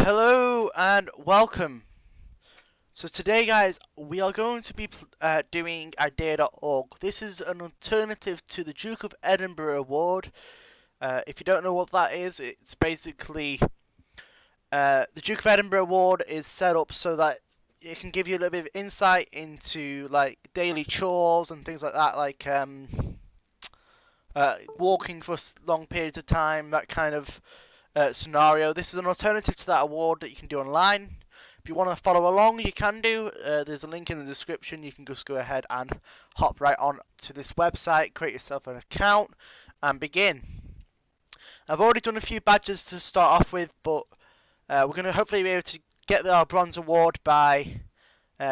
Hello and welcome. So today guys, we are going to be doing Idea.org. This is an alternative to the Duke of Edinburgh Award. If you don't know what that is, it's basically the Duke of Edinburgh Award is set up so that it can give you a little bit of insight into like daily chores and things like that, like walking for long periods of time, that kind of scenario. This is an alternative to that award that you can do online. If you want to follow along, you can do. There's a link in the description. You can just go ahead and hop right on to this website, create yourself an account, and begin. I've already done a few badges to start off with, but we're going to hopefully be able to get our bronze award by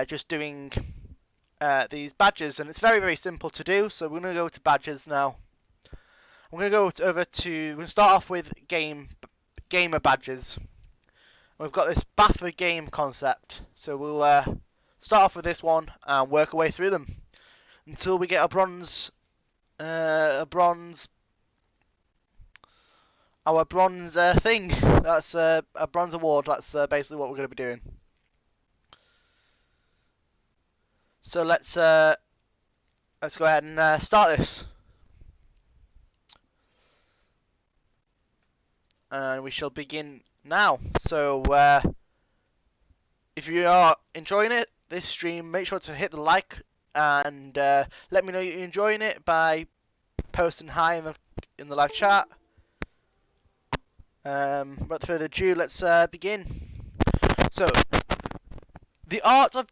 just doing these badges, and it's very, very simple to do. So we're going to go to badges now. I'm going to go over to. We're going to start off with gamer badges. We've got this Baffa game concept, so we'll start off with this one and work our way through them until we get a bronze, our bronze thing. That's a bronze award. That's basically what we're going to be doing. So let's go ahead and start this, and we shall begin now. So if you are enjoying this stream, make sure to hit the like and let me know you're enjoying it by posting hi in the live chat. Without further ado, let's begin. So the art of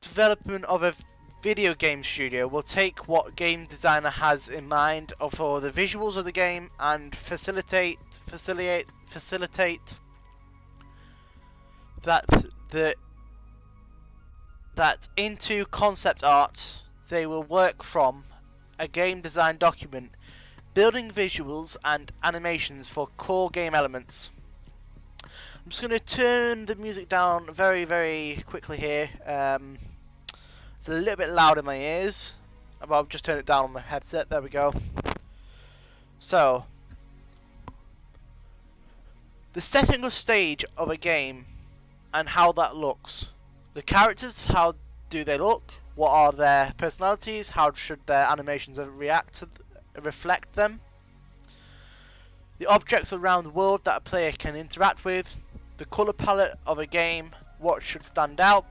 development of a video game studio will take what game designer has in mind for the visuals of the game and facilitate that into concept art. They will work from a game design document, building visuals and animations for core game elements. I'm just going to turn the music down very, very quickly here. It's a little bit loud in my ears. I'll just turn it down on my headset. There we go. So, the setting of stage of a game and how that looks. The characters, how do they look? What are their personalities? How should their animations reflect them? The objects around the world that a player can interact with. The colour palette of a game. What should stand out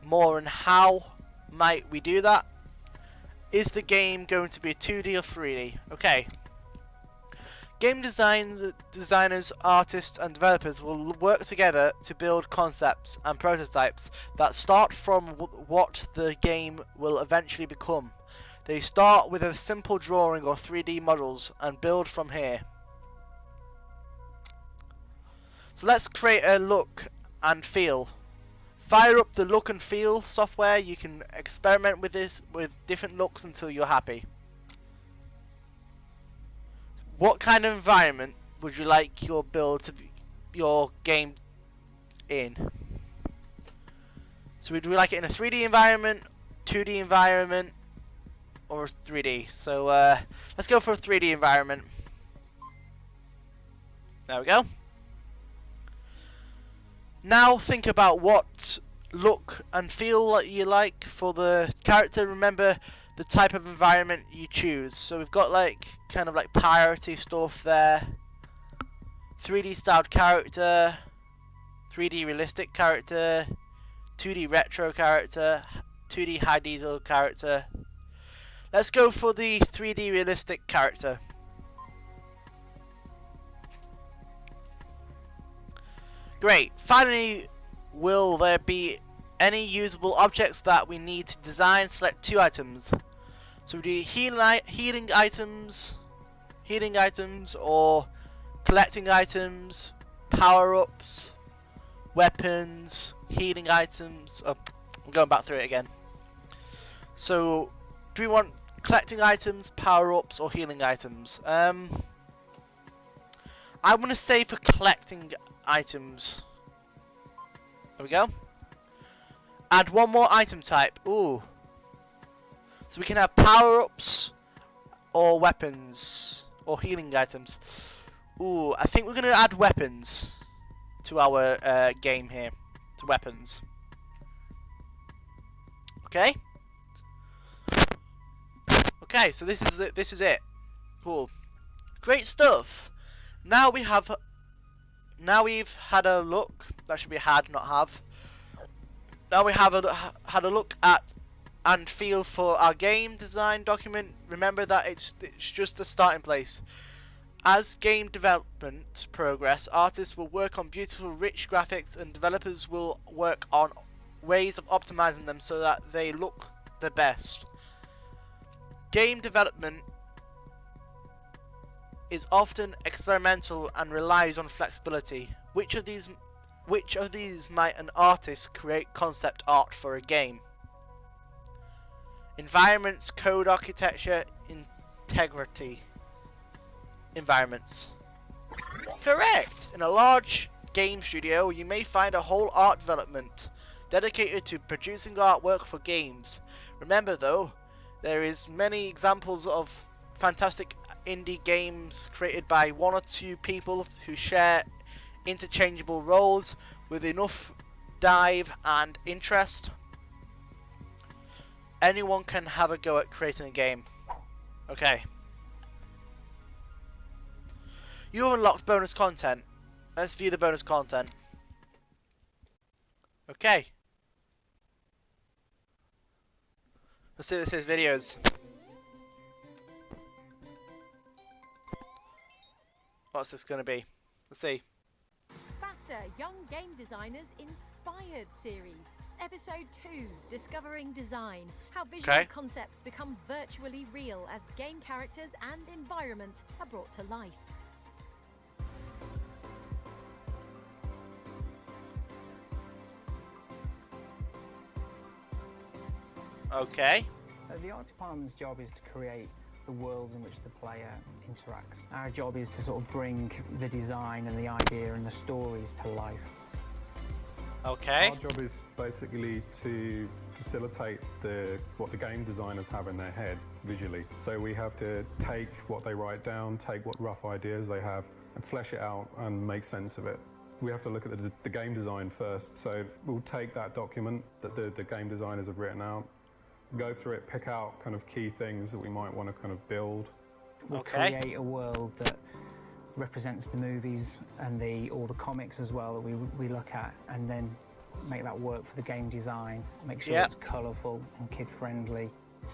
more and how might we do that? Is the game going to be 2D or 3D? Okay. Game designers, artists and developers will work together to build concepts and prototypes that start from what the game will eventually become. They start with a simple drawing or 3D models and build from here. So let's create a look and feel. Fire up the look and feel software. You can experiment with this with different looks until you're happy. What kind of environment would you like your build to be, your game in? So would we like it in a 3D environment, 2D environment, or 3D? So let's go for a 3D environment. There we go. Now think about what look and feel you like for the character. Remember the type of environment you choose. So we've got like kind of like piratey stuff there, 3D styled character, 3D realistic character, 2D retro character, 2D high detail character. Let's go for the 3D realistic character. Great. Finally, will there be any usable objects that we need to design? Select 2 items. So we do healing items, or collecting items, power-ups, weapons, healing items. Oh, I'm going back through it again. So do we want collecting items, power-ups, or healing items? I'm going to say for collecting items. There we go. Add one more item type. Ooh. So we can have power-ups or weapons or healing items. Ooh, I think we're going to add weapons to our game here, to weapons. Okay. Okay, so this is it. Cool. Great stuff. Now we've had a look. That should be had, not have. Now we have had a look at and feel for our game design document. Remember that it's just a starting place. As game development progress, artists will work on beautiful, rich graphics, and developers will work on ways of optimizing them so that they look the best. Game development is often experimental and relies on flexibility. Which of these might an artist create concept art for a game? Environments, code architecture, integrity. Environments. Correct! In a large game studio, you may find a whole art development dedicated to producing artwork for games. Remember though, there is many examples of fantastic indie games created by one or two people who share interchangeable roles with enough dive and interest. Anyone can have a go at creating a game. Okay. You have unlocked bonus content. Let's view the bonus content. Okay. Let's see what this is, videos. What's this going to be? Let's see. Faster Young Game Designers Inspired Series. Episode 2, Discovering Design. How visual concepts become virtually real as game characters and environments are brought to life. Okay. The art department's job is to create the worlds in which the player interacts. Our job is to sort of bring the design and the idea and the stories to life. Okay. Our job is basically to facilitate what the game designers have in their head visually. So we have to take what they write down, take what rough ideas they have, and flesh it out and make sense of it. We have to look at the game design first. So we'll take that document that the game designers have written out, go through it, pick out kind of key things that we might want to kind of build. We'll create a world that represents the movies and all the comics as well that we look at, and then make that work for the game design, make sure it's colourful and kid-friendly.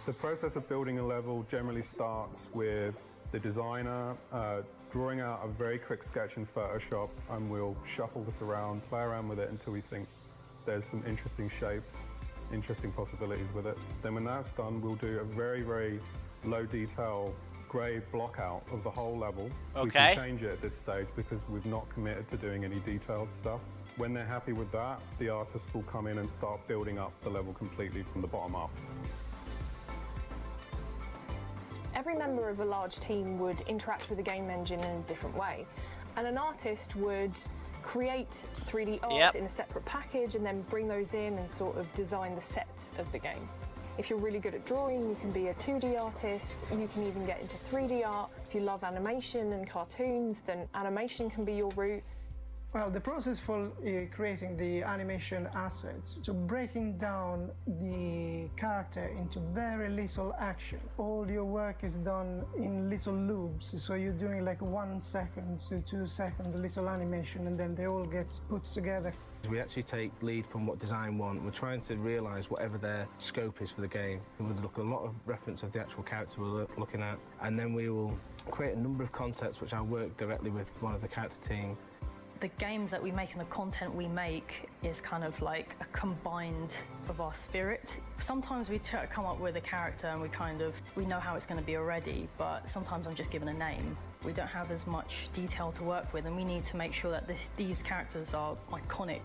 The process of building a level generally starts with the designer drawing out a very quick sketch in Photoshop, and we'll shuffle this around, play around with it until we think there's some interesting shapes, interesting possibilities with it. Then when that's done, we'll do a very, very low detail grey block out of the whole level. We can change it at this stage because we've not committed to doing any detailed stuff. When they're happy with that, the artists will come in and start building up the level completely from the bottom up. Every member of a large team would interact with the game engine in a different way, and an artist would create 3D art in a separate package and then bring those in and sort of design the set of the game. If you're really good at drawing, you can be a 2D artist. You can even get into 3D art. If you love animation and cartoons, then animation can be your route. Well, the process for creating the animation assets, so breaking down the character into very little action. All your work is done in little loops, so you're doing like 1 second to 2 seconds little animation, and then they all get put together. We actually take lead from what design want. We're trying to realise whatever their scope is for the game. We would look at a lot of reference of the actual character we're looking at, and then we will create a number of concepts which I work directly with one of the character team. The games that we make and the content we make is kind of like a combined of our spirit. Sometimes we come up with a character and we know how it's going to be already, but sometimes I'm just given a name. We don't have as much detail to work with, and we need to make sure that these characters are iconic.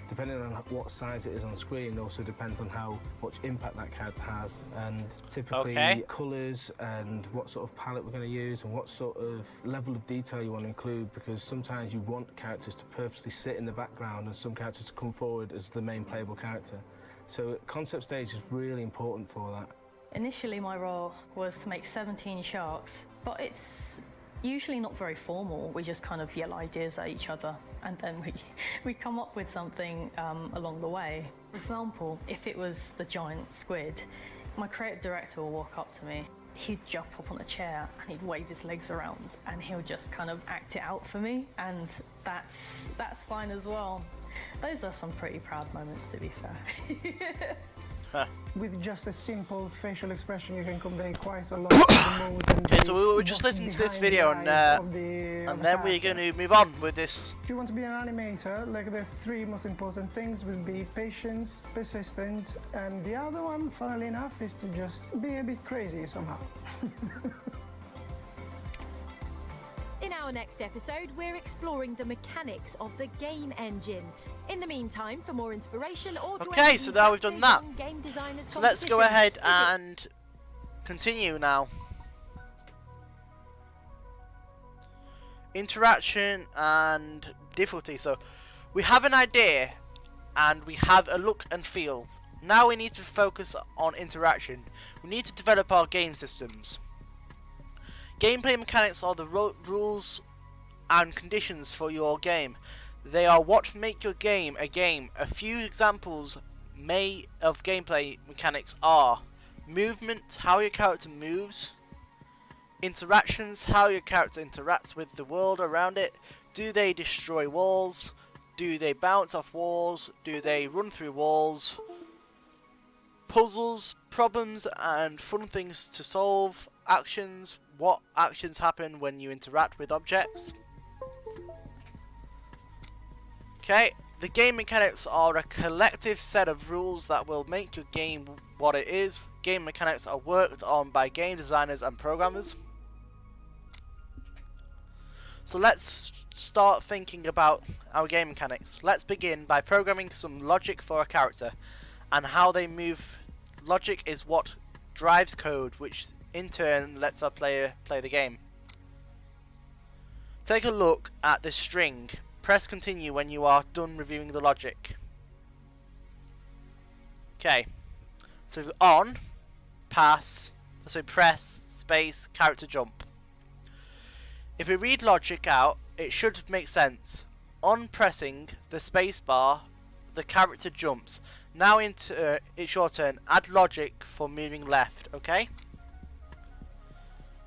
Depending on what size it is on screen, also depends on how much impact that character has, and typically colours and what sort of palette we're going to use and what sort of level of detail you want to include, because sometimes you want characters to purposely sit in the background and some characters to come forward as the main playable character. So concept stage is really important for that. Initially my role was to make 17 sharks, but it's Usually not very formal, we just kind of yell ideas at each other and then we come up with something along the way. For example, if it was the giant squid, my creative director will walk up to me, he'd jump up on a chair and he'd wave his legs around and he'll just kind of act it out for me, and that's fine as well. Those are some pretty proud moments, to be fair. With just a simple facial expression, you can convey quite a lot of the moods. Okay, so we'll just listen to this video and then we're going to move on with this. If you want to be an animator, like the 3 most important things will be patience, persistence, and the other one, funnily enough, is to just be a bit crazy somehow. In our next episode, we're exploring the mechanics of the game engine. In the meantime, for more inspiration or to okay, so now we've done that. So let's go ahead visit and continue now. Interaction and difficulty. So we have an idea and we have a look and feel. Now we need to focus on interaction. We need to develop our game systems. Gameplay mechanics are the rules and conditions for your game. They are what make your game a game. A few examples of gameplay mechanics are movement, how your character moves; interactions, how your character interacts with the world around it. Do they destroy walls? Do they bounce off walls? Do they run through walls? Puzzles, problems and fun things to solve. Actions, what actions happen when you interact with objects. Okay, the game mechanics are a collective set of rules that will make your game what it is. Game mechanics are worked on by game designers and programmers. So let's start thinking about our game mechanics. Let's begin by programming some logic for a character and how they move. Logic is what drives code, which in turn lets our player play the game. Take a look at this string. Press continue when you are done reviewing the logic. Okay, so on, pass, so press, space, character jump. If we read logic out, it should make sense. On pressing the space bar, the character jumps. Now it's your turn. Add logic for moving left, okay?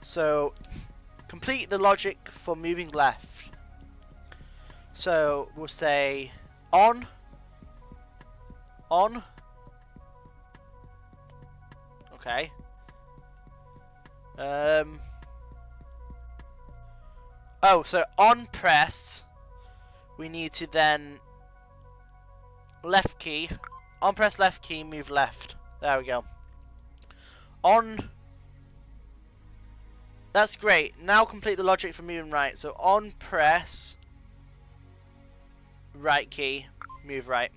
So, complete the logic for moving left. So we'll say on, okay. Oh, so on press, we need to then left key, on press left key, move left. There we go. On. That's great. Now complete the logic for moving right. So on press right key, move right.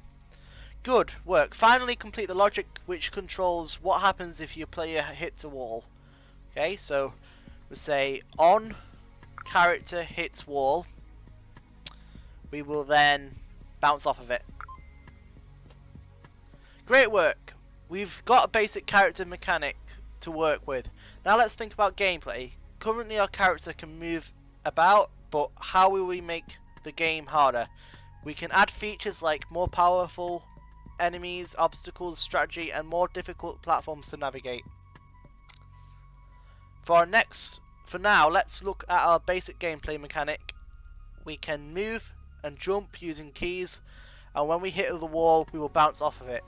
Good work. Finally complete the logic which controls what happens if your player hits a wall. Okay, so we'll say on character hits wall. We will then bounce off of it. Great work. We've got a basic character mechanic to work with. Now let's think about gameplay. Currently our character can move about, but how will we make the game harder? We can add features like more powerful enemies, obstacles, strategy, and more difficult platforms to navigate. For now, let's look at our basic gameplay mechanic. We can move and jump using keys, and when we hit the wall, we will bounce off of it.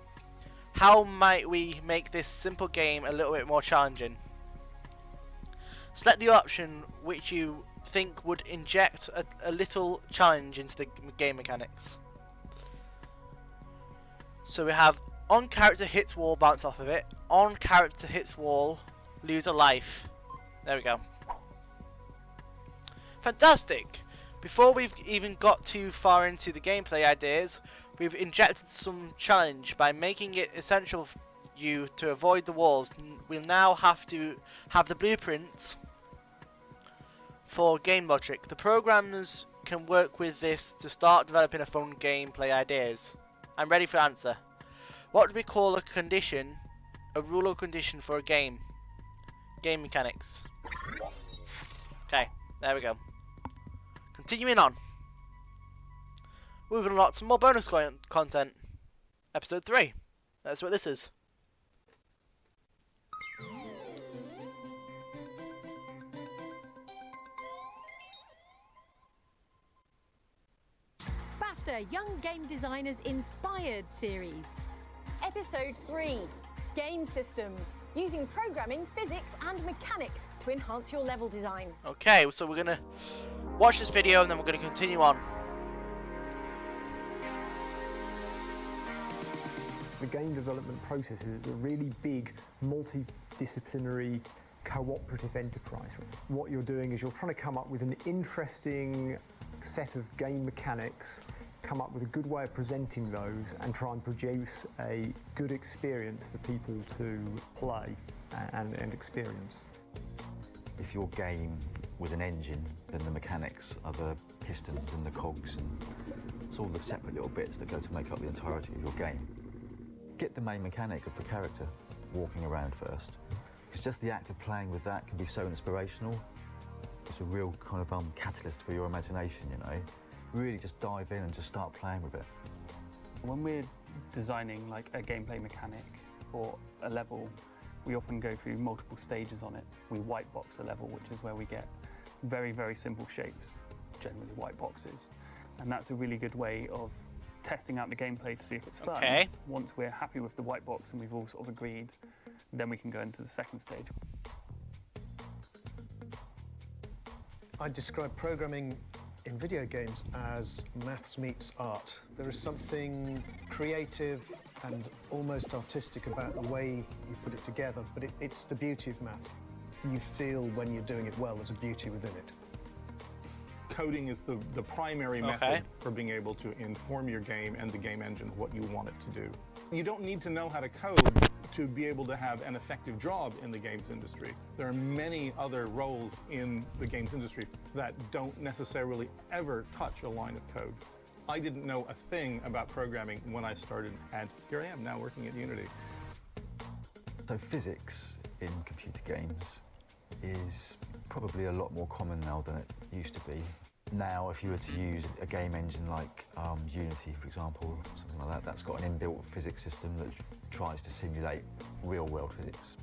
How might we make this simple game a little bit more challenging? Select the option which you think would inject a little challenge into the game mechanics. So we have on character hits wall, bounce off of it. On character hits wall, lose a life. There we go. Fantastic! Before we've even got too far into the gameplay ideas, we've injected some challenge by making it essential for you to avoid the walls. We'll now have to have the blueprint for game logic. The programmers can work with this to start developing a fun gameplay ideas. I'm ready for answer. What do we call a condition, a rule or condition for a game? Game mechanics. Okay. There we go. Continuing on. We've unlocked some more bonus content. Episode 3. That's what this is. BAFTA Young Game Designers Inspired Series. Episode 3, Game Systems, using programming, physics and mechanics to enhance your level design. Okay, so we're going to watch this video and then we're going to continue on. The game development process is a really big, multidisciplinary, cooperative enterprise. What you're doing is you're trying to come up with an interesting set of game mechanics, come up with a good way of presenting those, and try and produce a good experience for people to play and experience. If your game was an engine, then the mechanics are the pistons and the cogs, and it's all the separate little bits that go to make up the entirety of your game. Get the main mechanic of the character walking around first, because just the act of playing with that can be so inspirational. It's a real kind of catalyst for your imagination, you know. Really just dive in and just start playing with it. When we're designing like a gameplay mechanic or a level, we often go through multiple stages on it. We white box a level, which is where we get very, very simple shapes, generally white boxes. And that's a really good way of testing out the gameplay to see if it's fun. Okay. Once we're happy with the white box and we've all sort of agreed, then we can go into the second stage. I describe programming in video games as maths meets art. There is something creative and almost artistic about the way you put it together, but it's the beauty of maths. You feel when you're doing it well, there's a beauty within it. Coding is the primary method for being able to inform your game and the game engine what you want it to do. You don't need to know how to code to be able to have an effective job in the games industry. There are many other roles in the games industry that don't necessarily ever touch a line of code. I didn't know a thing about programming when I started, and here I am now working at Unity. So physics in computer games is probably a lot more common now than it used to be. Now, if you were to use a game engine like Unity, for example, something like that, that's got an inbuilt physics system that tries to simulate real-world physics.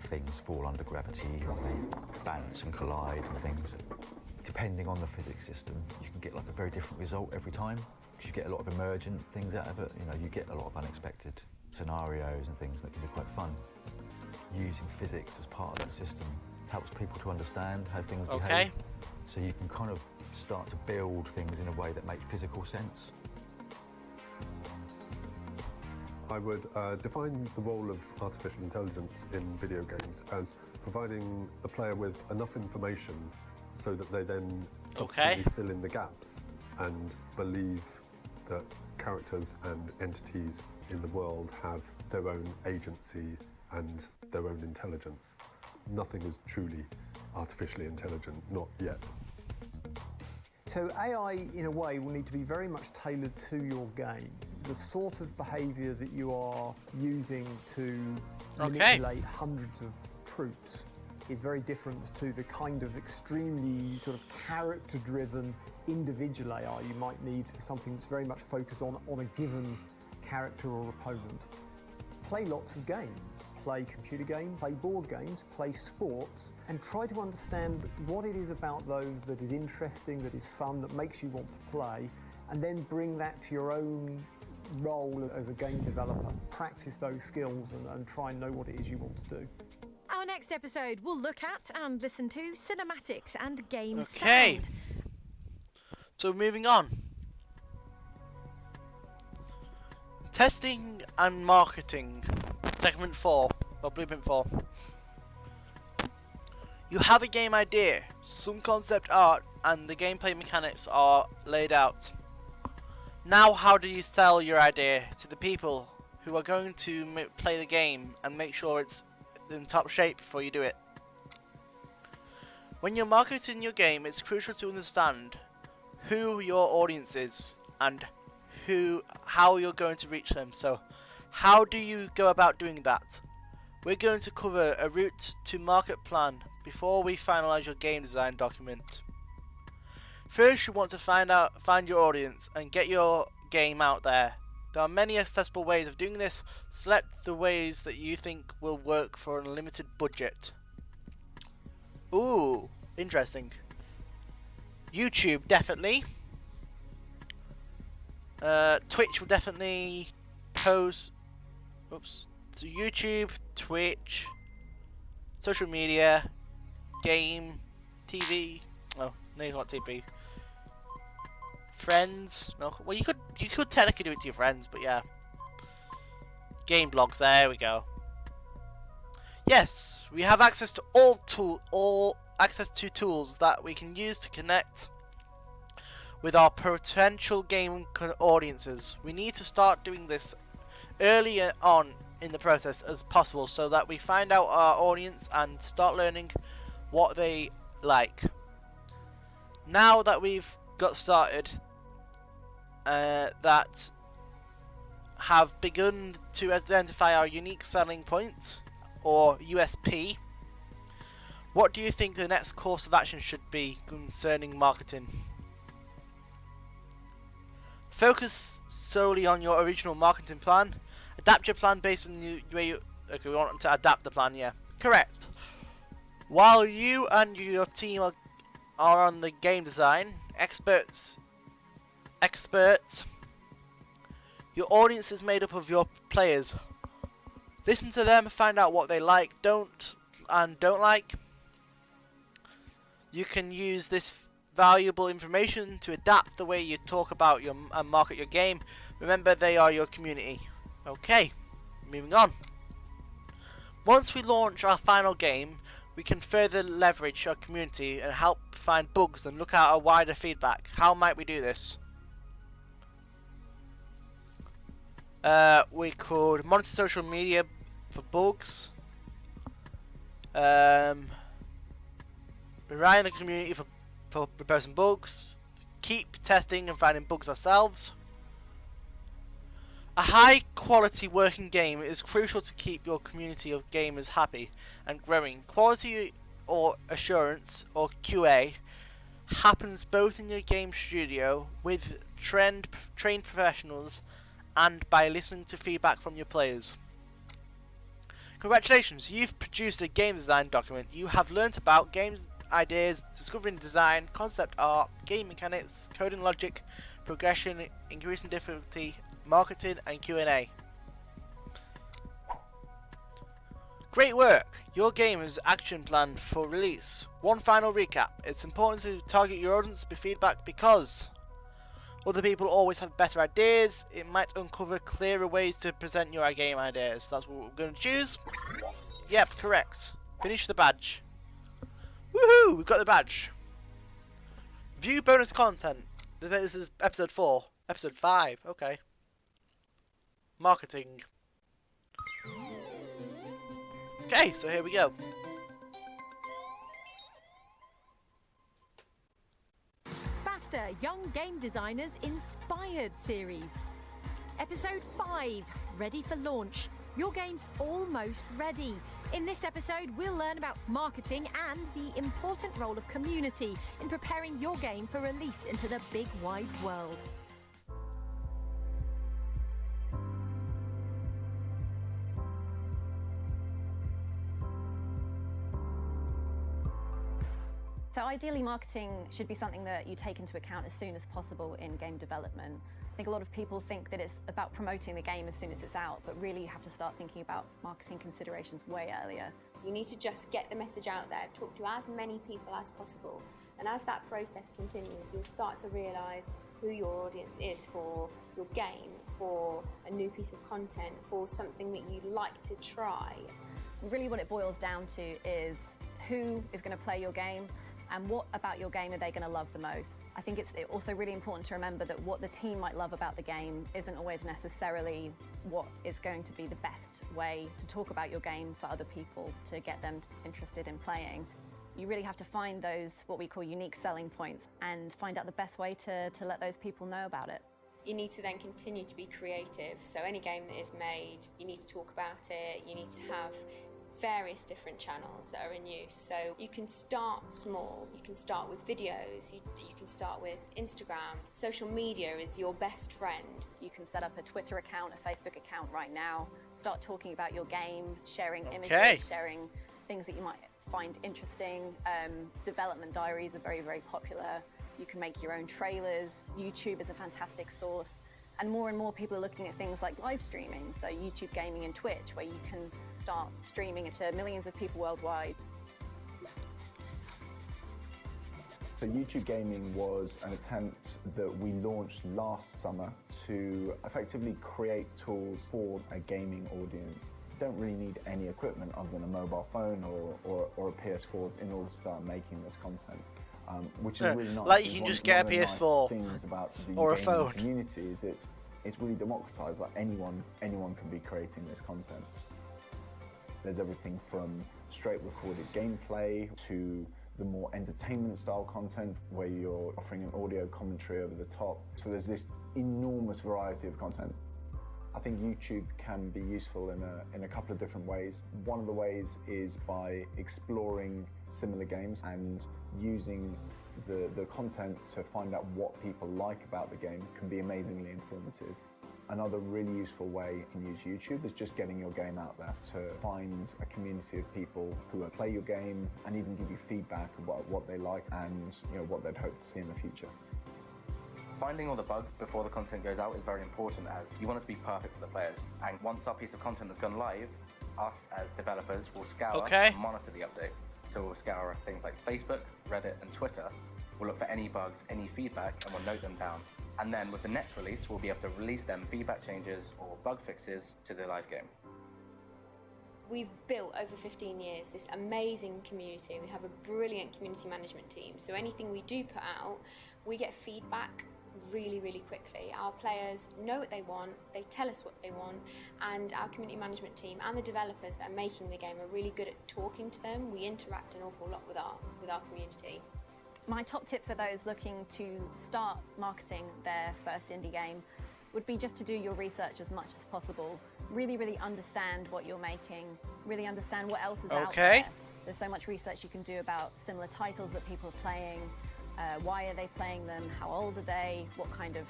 Things fall under gravity, they bounce and collide and things. Depending on the physics system, you can get like a very different result every time, because you get a lot of emergent things out of it. You know, you get a lot of unexpected scenarios and things that can be quite fun. Using physics as part of that system helps people to understand how things behave. So you can kind of start to build things in a way that make physical sense. I would define the role of artificial intelligence in video games as providing the player with enough information so that they then subsequently fill in the gaps and believe that characters and entities in the world have their own agency and their own intelligence. Nothing is truly artificially intelligent, not yet. So AI, in a way, will need to be very much tailored to your game. The sort of behaviour that you are using to manipulate hundreds of troops is very different to the kind of extremely sort of character-driven individual AI you might need for something that's very much focused on a given character or opponent. Play lots of games. Play computer games, play board games, play sports, and try to understand what it is about those that is interesting, that is fun, that makes you want to play, and then bring that to your own role as a game developer. Practice those skills and try and know what it is you want to do. Our next episode will look at and listen to cinematics and game sound. So moving on. Testing and marketing. Segment 4, or Blueprint 4. You have a game idea, some concept art, and the gameplay mechanics are laid out. Now how do you sell your idea to the people who are going to play the game and make sure it's in top shape before you do it? When you're marketing your game, it's crucial to understand who your audience is and how you're going to reach them. So how do you go about doing that? We're going to cover a route to market plan before we finalize your game design document. First, you want to find your audience and get your game out there. There are many accessible ways of doing this. Select the ways that you think will work for an unlimited budget. Ooh, interesting. YouTube, definitely. Twitch will definitely post. Oops. So YouTube, Twitch, social media, game, TV. Oh, no, it's not TV. Friends. No, well, you could technically do it to your friends, but yeah. Game blogs. There we go. Yes, we have access to all access to tools that we can use to connect with our potential game audiences. We need to start doing this earlier on in the process as possible, so that we find out our audience and start learning what they like. Now that we've got started, that have begun to identify our unique selling point, or USP, what do you think the next course of action should be concerning marketing? Focus solely on your original marketing plan. Adapt your plan based on the way you... Okay, we want to adapt the plan, yeah. Correct. While you and your team are on the game design, experts, your audience is made up of your players. Listen to them and find out what they like, don't like. You can use this valuable information to adapt the way you talk about and market your game. Remember, they are your community. Okay, moving on. Once we launch our final game, we can further leverage our community and help find bugs and look at a wider feedback. How might we do this? We could monitor social media for bugs. Rely on the community for proposing bugs. Keep testing and finding bugs ourselves. A high quality working game is crucial to keep your community of gamers happy and growing. Quality or assurance, or QA, happens both in your game studio with trained professionals and by listening to feedback from your players. Congratulations, you've produced a game design document. You have learnt about games ideas, discovering design, concept art, game mechanics, coding logic, progression, increasing difficulty, marketing, and Q&A. Great work! Your game is action plan for release. One final recap. It's important to target your audience with feedback because other people always have better ideas. It might uncover clearer ways to present your game ideas. That's what we're going to choose. Yep, correct. Finish the badge. Woohoo! We've got the badge. View bonus content. This is episode 4. Episode 5. Okay. Marketing. Okay, so here we go. BAFTA Young Game Designers Inspired Series. Episode 5, ready for launch. Your game's almost ready. In this episode, we'll learn about marketing and the important role of community in preparing your game for release into the big wide world. So ideally, marketing should be something that you take into account as soon as possible in game development. I think a lot of people think that it's about promoting the game as soon as it's out, but really you have to start thinking about marketing considerations way earlier. You need to just get the message out there, talk to as many people as possible, and as that process continues, you'll start to realise who your audience is for your game, for a new piece of content, for something that you'd like to try. Really what it boils down to is who is going to play your game, and what about your game are they going to love the most. I think it's also really important to remember that what the team might love about the game isn't always necessarily what is going to be the best way to talk about your game for other people to get them interested in playing. You really have to find those, what we call unique selling points, and find out the best way to let those people know about it. You need to then continue to be creative. So any game that is made, you need to talk about it, you need to have various different channels that are in use. So you can start small, you can start with videos, you can start with Instagram. Social media is your best friend. You can set up a Twitter account, a Facebook account right now, start talking about your game, sharing images, sharing things that you might find interesting. Development diaries are very, very popular. You can make your own trailers. YouTube is a fantastic source. And more people are looking at things like live streaming, so YouTube Gaming and Twitch, where you can start streaming it to millions of people worldwide. So YouTube Gaming was an attempt that we launched last summer to effectively create tools for a gaming audience. You don't really need any equipment other than a mobile phone or a PS4 in order to start making this content. Which is really nice. Like you can just get a PS4 things about the or a phone. Community is it's really democratized. Like anyone can be creating this content. There's everything from straight recorded gameplay to the more entertainment style content where you're offering an audio commentary over the top. So there's this enormous variety of content. I think YouTube can be useful in a couple of different ways. One of the ways is by exploring similar games and using the content to find out what people like about the game can be amazingly informative. Another really useful way you can use YouTube is just getting your game out there to find a community of people who will play your game and even give you feedback about what they like and what they'd hope to see in the future. Finding all the bugs before the content goes out is very important, as you want it to be perfect for the players. And once our piece of content has gone live, us as developers will scour and monitor the update. So we'll scour things like Facebook, Reddit and Twitter. We'll look for any bugs, any feedback, and we'll note them down. And then with the next release, we'll be able to release them feedback changes or bug fixes to the live game. We've built over 15 years this amazing community. We have a brilliant community management team. So anything we do put out, we get feedback really, really quickly. Our players know what they want, they tell us what they want, and our community management team and the developers that are making the game are really good at talking to them. We interact an awful lot with our community. My top tip for those looking to start marketing their first indie game would be just to do your research as much as possible. Really, really understand what you're making, really understand what else is out there. There's so much research you can do about similar titles that people are playing. Why are they playing them? How old are they? What kind of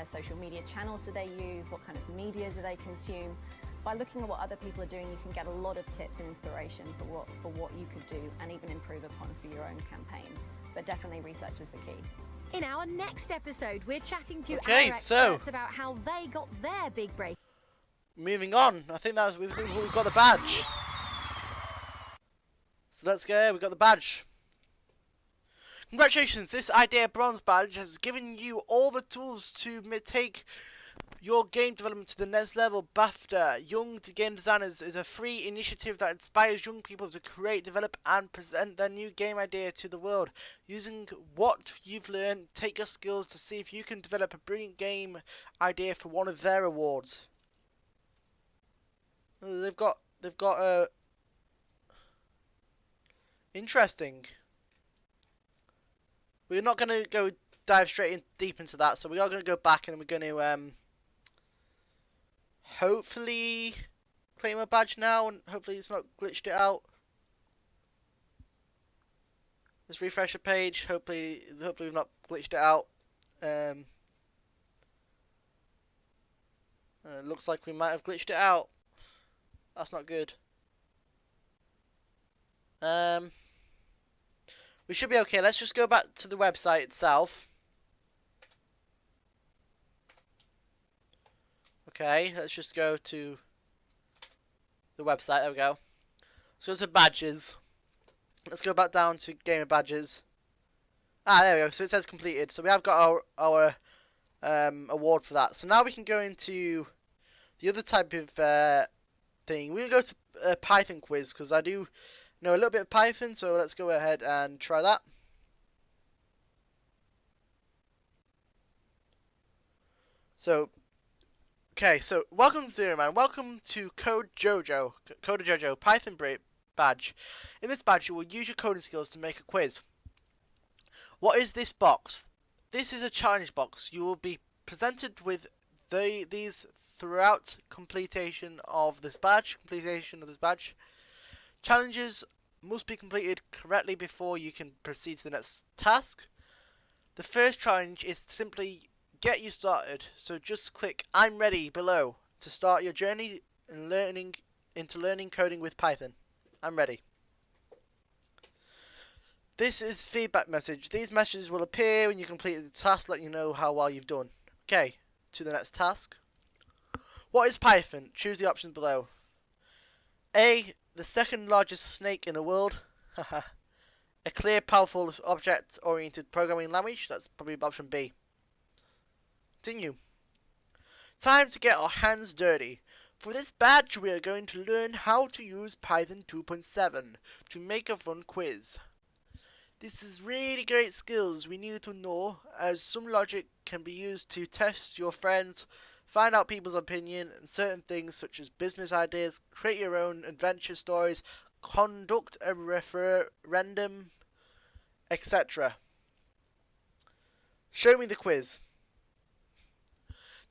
social media channels do they use? What kind of media do they consume? By looking at what other people are doing, you can get a lot of tips and inspiration for what you could do and even improve upon for your own campaign. But definitely research is the key. In our next episode, we're chatting to our experts about how they got their big break. Moving on, I think we've got the badge. So let's go. We've got the badge. Congratulations, this Idea Bronze badge has given you all the tools to take your game development to the next level. BAFTA Young Game Designers is a free initiative that inspires young people to create, develop and present their new game idea to the world. Using what you've learned, take your skills to see if you can develop a brilliant game idea for one of their awards. They've got interesting. We're not going to go dive deep into that, so we are going to go back and we're going to hopefully claim a badge now, and hopefully it's not glitched it out. Let's refresh the page. Hopefully we've not glitched it out. Looks like we might have glitched it out. That's not good. We should be okay. Let's just go back to the website itself. Okay, let's just go to the website. There we go. Let's go to badges. Let's go back down to gamer badges. There we go. So it says completed. So we have got our award for that. So now we can go into the other type of thing. We're going to go to Python quiz because I do know a little bit of Python. So let's go ahead and try that. So. Okay, so welcome Zero Man, welcome to Code Jojo Python badge. In this badge you will use your coding skills to make a quiz. What is this box? This is a challenge box. You will be presented with these throughout completion of this badge. Challenges must be completed correctly before you can proceed to the next task. The first challenge is simply get you started, so just click I'm ready below to start your journey in learning coding with Python. I'm ready. This is feedback message. These messages will appear when you complete the task, letting you know how well you've done. Okay, to the next task. What is Python? Choose the options below. A, the second largest snake in the world. A clear, powerful, object-oriented programming language. That's probably option B. Continue. Time to get our hands dirty. For this badge, we are going to learn how to use Python 2.7 to make a fun quiz. This is really great skills we need to know, as some logic can be used to test your friends, find out people's opinion, and certain things such as business ideas, create your own adventure stories, conduct a referendum, etc. Show me the quiz.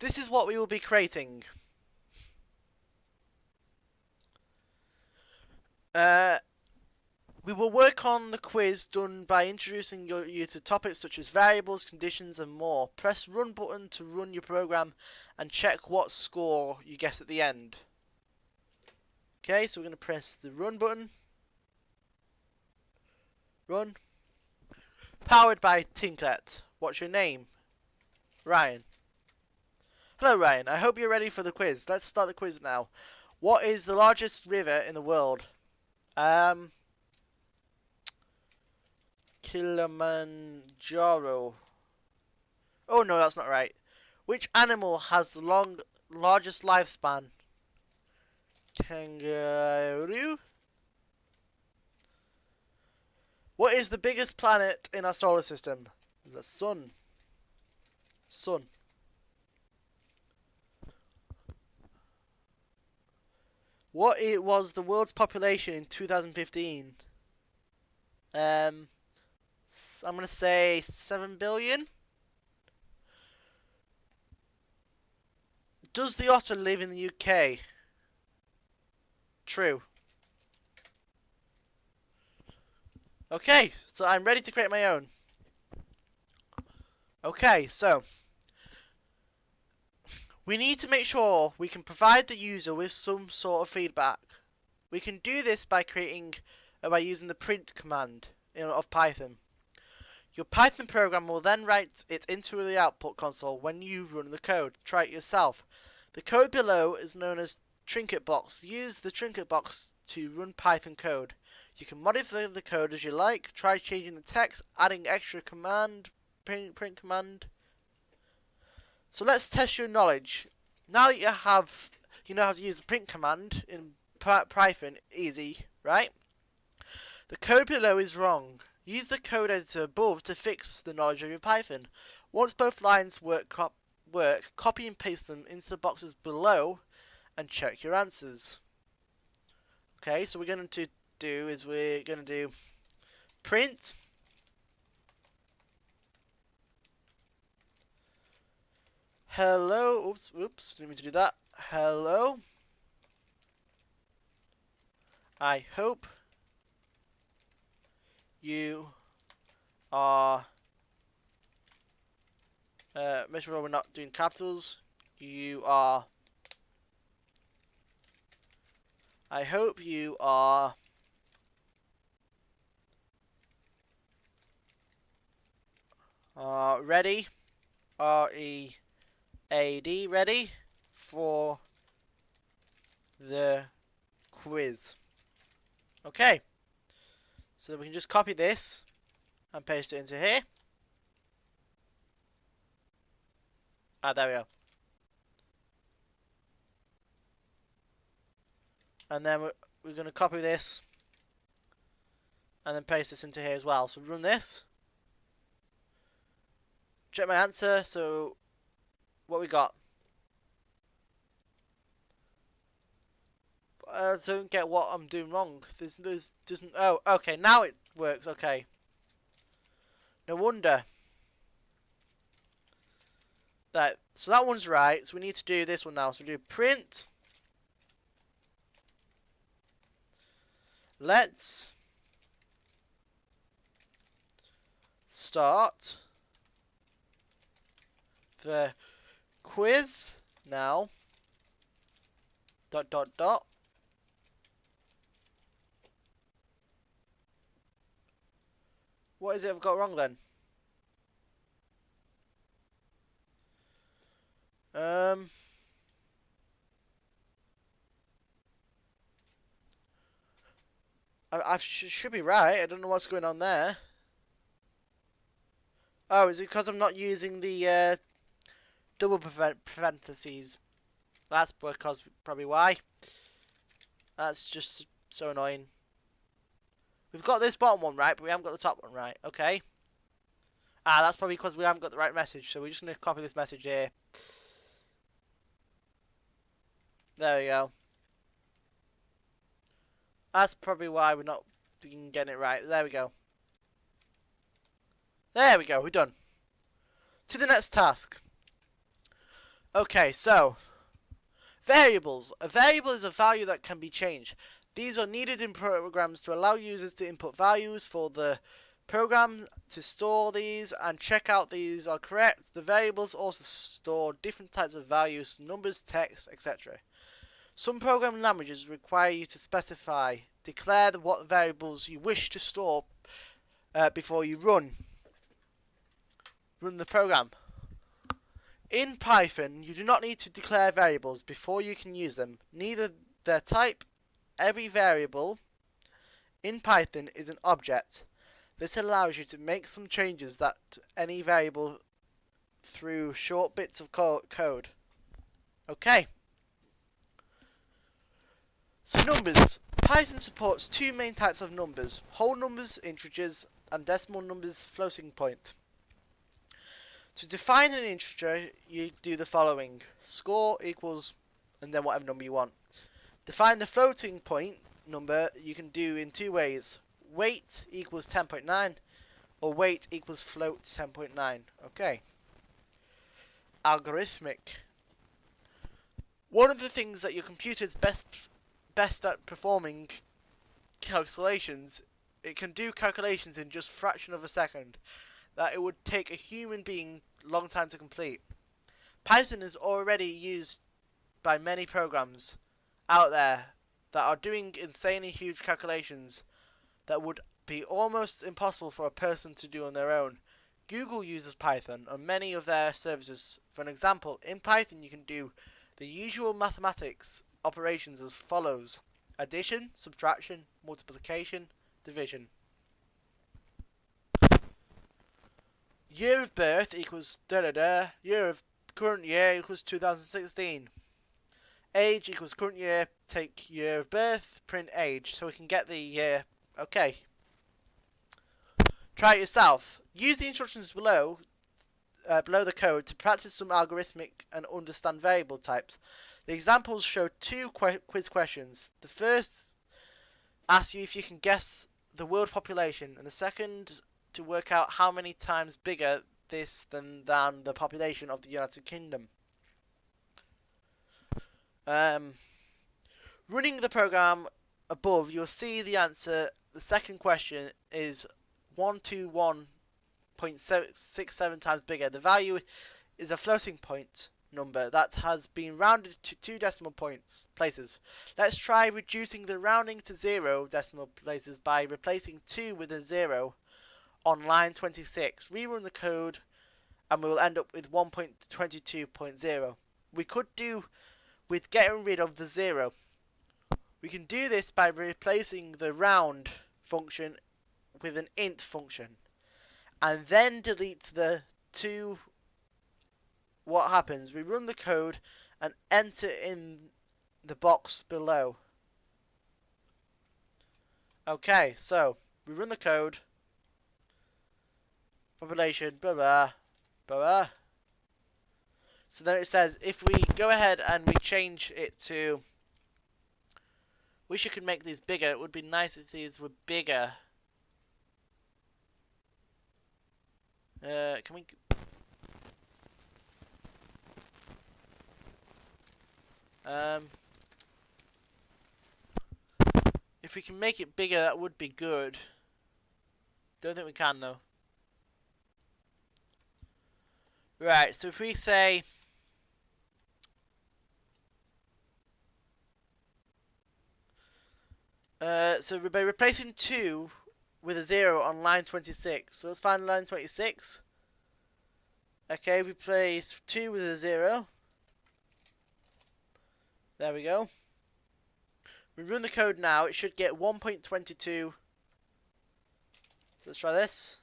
This is what we will be creating. We will work on the quiz done by introducing you to topics such as variables, conditions and more. Press run button to run your program and check what score you get at the end. Okay, so we're going to press the run button. Run. Powered by Tinklet. What's your name? Ryan. Hello Ryan, I hope you're ready for the quiz. Let's start the quiz now. What is the largest river in the world? Kilimanjaro. Oh no, that's not right. Which animal has the largest lifespan? Kangaroo. What is the biggest planet in our solar system? The sun. Sun. What was the world's population in 2015? I'm going to say 7 billion. Does the otter live in the UK? True. Okay, so I'm ready to create my own. Okay, so we need to make sure we can provide the user with some sort of feedback. We can do this by using the print command of Python. Your Python program will then write it into the output console when you run the code. Try it yourself. The code below is known as Trinket Box. Use the Trinket Box to run Python code. You can modify the code as you like. Try changing the text, adding extra command, print command. So let's test your knowledge. Now you know how to use the print command in Python, easy, right? The code below is wrong. Use the code editor above to fix the knowledge of your Python. Once both lines work, copy and paste them into the boxes below and check your answers. Okay, so we're going to do print hello. Oops, didn't mean to do that. Hello. I hope you are make sure we're not doing capitals. I hope you are ready, R-E-A-D, ready for the quiz. Okay, so we can just copy this and paste it into here. There we go. And then we're going to copy this and then paste this into here as well. So run this. Check my answer. So what we got? I don't get what I'm doing wrong. This doesn't. Oh, okay. Now it works. Okay. No wonder. So that one's right. So we need to do this one now. So we do print. let's start the quiz now. ... What is it I've got wrong then? I should be right. I don't know what's going on there. Oh, is it because I'm not using the double parentheses? That's because probably why. That's just so annoying. We've got this bottom one right, but we haven't got the top one right. Okay. Ah, that's probably because we haven't got the right message. So we're just going to copy this message here. There we go. That's probably why we're not getting it right. There we go. There we go. We're done. To the next task. Okay, so variables. A variable is a value that can be changed. These are needed in programs to allow users to input values for the program to store these and check out these are correct. The variables also store different types of values, numbers, text, etc. Some programming languages require you to declare what variables you wish to store before you run the program. In Python, you do not need to declare variables before you can use them. Neither their type. Every variable in Python is an object. This allows you to make some changes that any variable through short bits of code. Okay. So numbers. Python supports two main types of numbers: whole numbers, integers, and decimal numbers, floating point. To define an integer, you do the following: score equals, and then whatever number you want. Define the floating point number you can do in two ways: weight equals 10.9 or weight equals float 10.9. Okay. Algorithmic. One of the things that your computer is best at performing calculations, it can do calculations in just a fraction of a second that it would take a human being a long time to complete. Python is already used by many programs out there that are doing insanely huge calculations that would be almost impossible for a person to do on their own. Google uses Python on many of their services. For an example, in Python you can do the usual mathematics operations as follows: addition, subtraction, multiplication, division. Year of birth equals year of current year equals 2016. Age equals current year, take year of birth, print age, so we can get the year. Okay. Try it yourself. Use the instructions below the code to practice some algorithmic and understand variable types. The examples show two quiz questions. The first asks you if you can guess the world population, and the second to work out how many times bigger this than the population of the United Kingdom. Running the program above, you'll see the answer. The second question is 121.67 times bigger. The value is a floating point number that has been rounded to 2 decimal places. Let's try reducing the rounding to 0 decimal places by replacing 2 with a 0 on line 26. Rerun the code and we will end up with 1.22.0. We could do with getting rid of the 0. We can do this by replacing the round function with an int function and then delete the 2. What happens? We run the code and enter in the box below. Okay, so we run the code. Population, blah blah blah blah. So then it says if we go ahead and we change it to, wish you could make these bigger. It would be nice if these were bigger. Can we? If we can make it bigger, that would be good. Don't think we can though. Right, so if we say so by replacing 2 with a 0 on line 26. So let's find line 26. Okay, we replace 2 with a 0. There we go. We run the code now. It should get 1.22. Let's try this.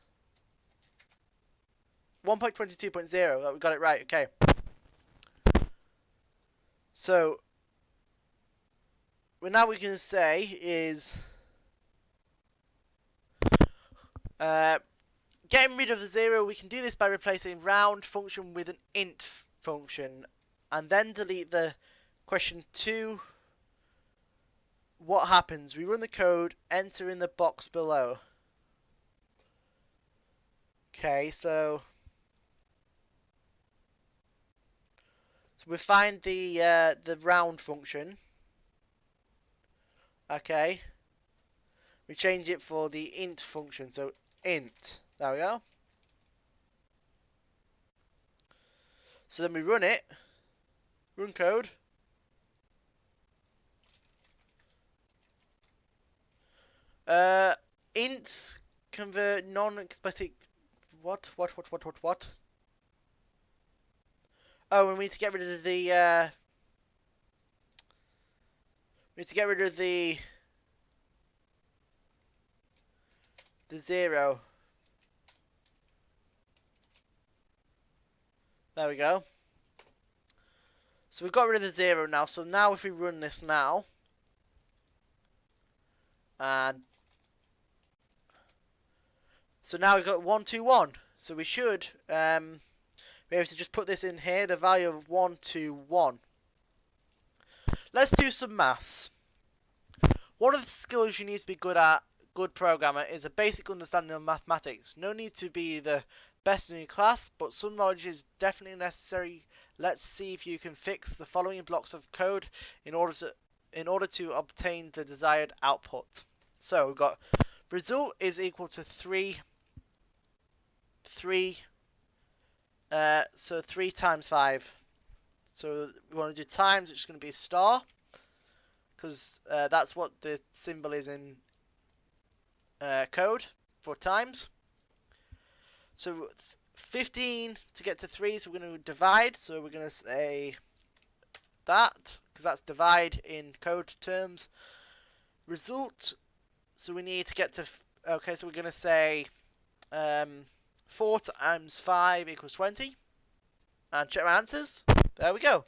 1.22.0. Oh, we got it right. Okay. So what now we can say is getting rid of the 0. We can do this by replacing round function with an int function, and then delete the question 2. What happens? We run the code, enter in the box below. Okay, so we find the round function. Okay, we change it for the int function, so int. There we go. So then we run it. Run code. Int convert non-explicit. What? Oh, we need to get rid of the. We need to get rid of the 0. There we go. So we've got rid of the 0 now. So now if we run this now, and so now we've got 121. So we should be able to just put this in here, the value of 121. Let's do some maths. One of the skills you need to be good programmer, is a basic understanding of mathematics. No need to be the best in your class, but some knowledge is definitely necessary. Let's see if you can fix the following blocks of code in order to obtain the desired output. So we've got result is equal to 3. So 3 times 5. So we want to do times, which is going to be a star, because that's what the symbol is in code for times. So 15 to get to 3, so we're going to divide. So we're going to say that, because that's divide in code terms. Result, so we need to get to, okay, so we're going to say 4 times 5 equals 20. And check my answers. There we go.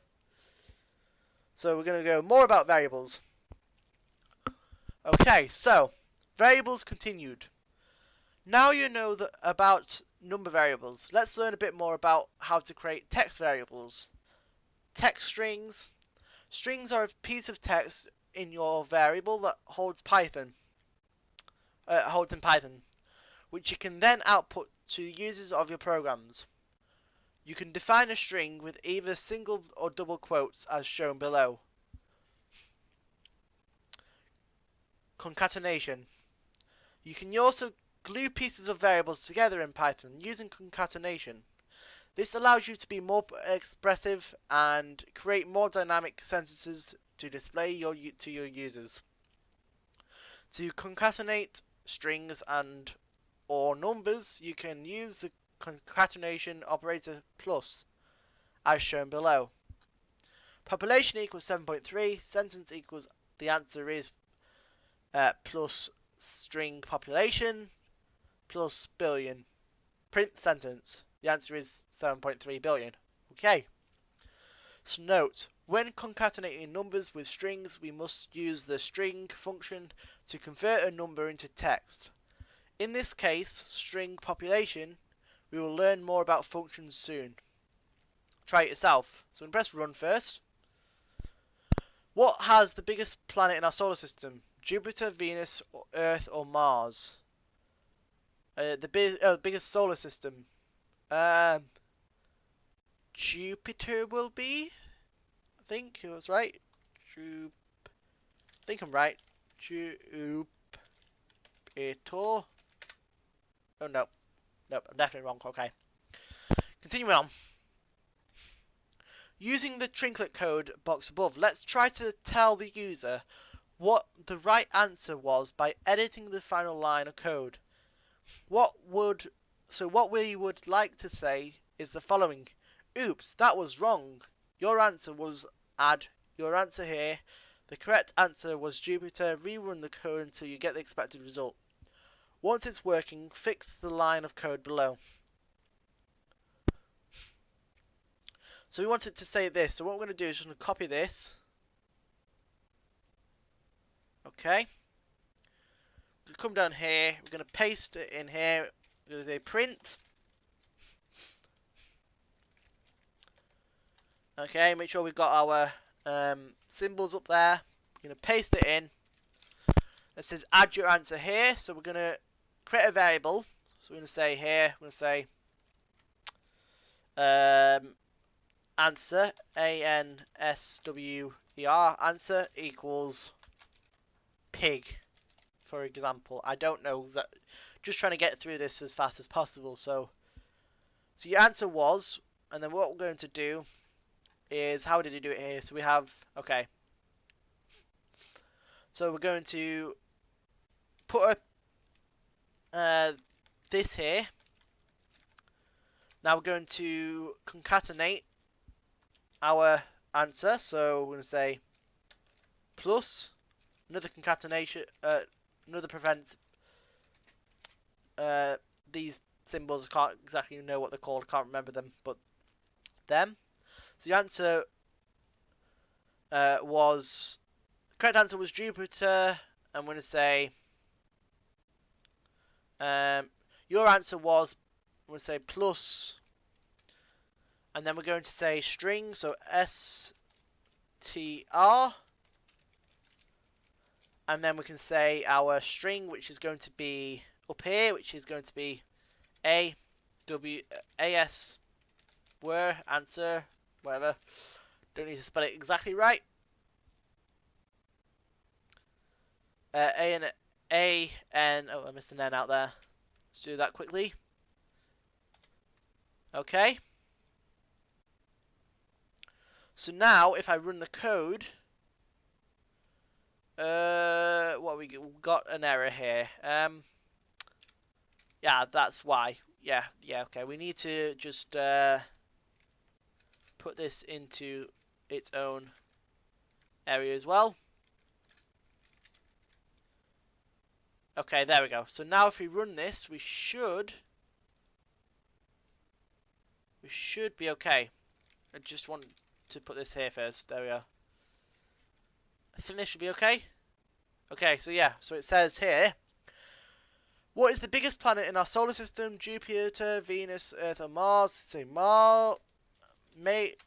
So we're going to go more about variables. Okay, so variables continued. Now you know about number variables. Let's learn a bit more about how to create text variables. Text strings. Strings are a piece of text in your variable that holds in Python, which you can then output to users of your programs. You can define a string with either single or double quotes as shown below. Concatenation. You can also glue pieces of variables together in Python using concatenation. This allows you to be more expressive and create more dynamic sentences to display to your users. To concatenate strings and or numbers, you can use the concatenation operator plus, as shown below. Population equals 7.3, sentence equals, the answer is plus string population plus billion. Print sentence, the answer is 7.3 billion. Okay. So note, when concatenating numbers with strings, we must use the string function to convert a number into text. In this case, string population, we will learn more about functions soon. Try it yourself. So we press run first. What has the biggest planet in our solar system? Jupiter, Venus, Earth, or Mars? The biggest solar system. Jupiter will be. I think it was right. I think I'm right. Jupiter. Oh no. Nope, I'm definitely wrong. Okay. Continuing on. Using the Trinket code box above, let's try to tell the user what the right answer was by editing the final line of code. What we would like to say is the following. Oops, that was wrong. Your answer was add your answer here. The correct answer was Jupiter. Rerun the code until you get the expected result. Once it's working, fix the line of code below. So we want it to say this. So what we're going to do is just going to copy this. Okay. We'll come down here. We're going to paste it in here. We're going to say print. Okay, make sure we've got our symbols up there. We're going to paste it in. It says add your answer here. So we're going to create a variable. So we're going to say here, we're going to say answer, A-N-S-W-E-R, answer equals pig, for example. I don't know, just trying to get through this as fast as possible. So your answer was, and then what we're going to do is, how did you do it here? So we have, okay. So we're going to put this here. Now we're going to concatenate our answer. So we're going to say plus another concatenation, another prevent. These symbols, I can't exactly know what they're called. I can't remember them, but them. So the answer correct answer was Jupiter. I'm going to say your answer was, I'm going to say plus, and then we're going to say string, so str, and then we can say our string, which is going to be up here, which is going to be as where answer, whatever. Don't need to spell it exactly right. Oh, I missed an N out there. Let's do that quickly. Okay. So now, if I run the code, what we got an error here. Yeah, that's why. Yeah, okay. We need to just put this into its own area as well. Okay, there we go. So now if we run this, we should be okay. I just want to put this here first. There we are. I think this should be okay. Okay, so yeah, so it says here, what is the biggest planet in our solar system? Jupiter, Venus, Earth, or Mars? Say Mars. Mate.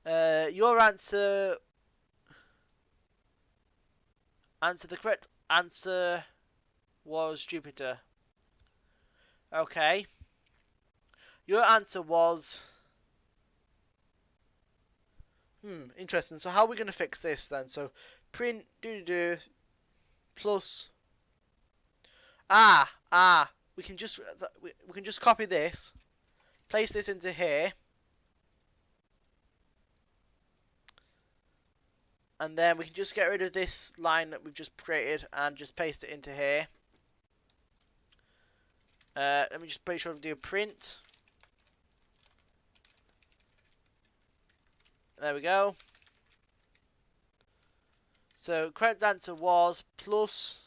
Your answer. The correct answer was Jupiter. Okay. Your answer was... interesting. So how are we going to fix this then? So print plus... we can just copy this, place this into here, and then we can just get rid of this line that we've just created and just paste it into here. Let me just make sure we do a print. There we go. So correct answer was plus.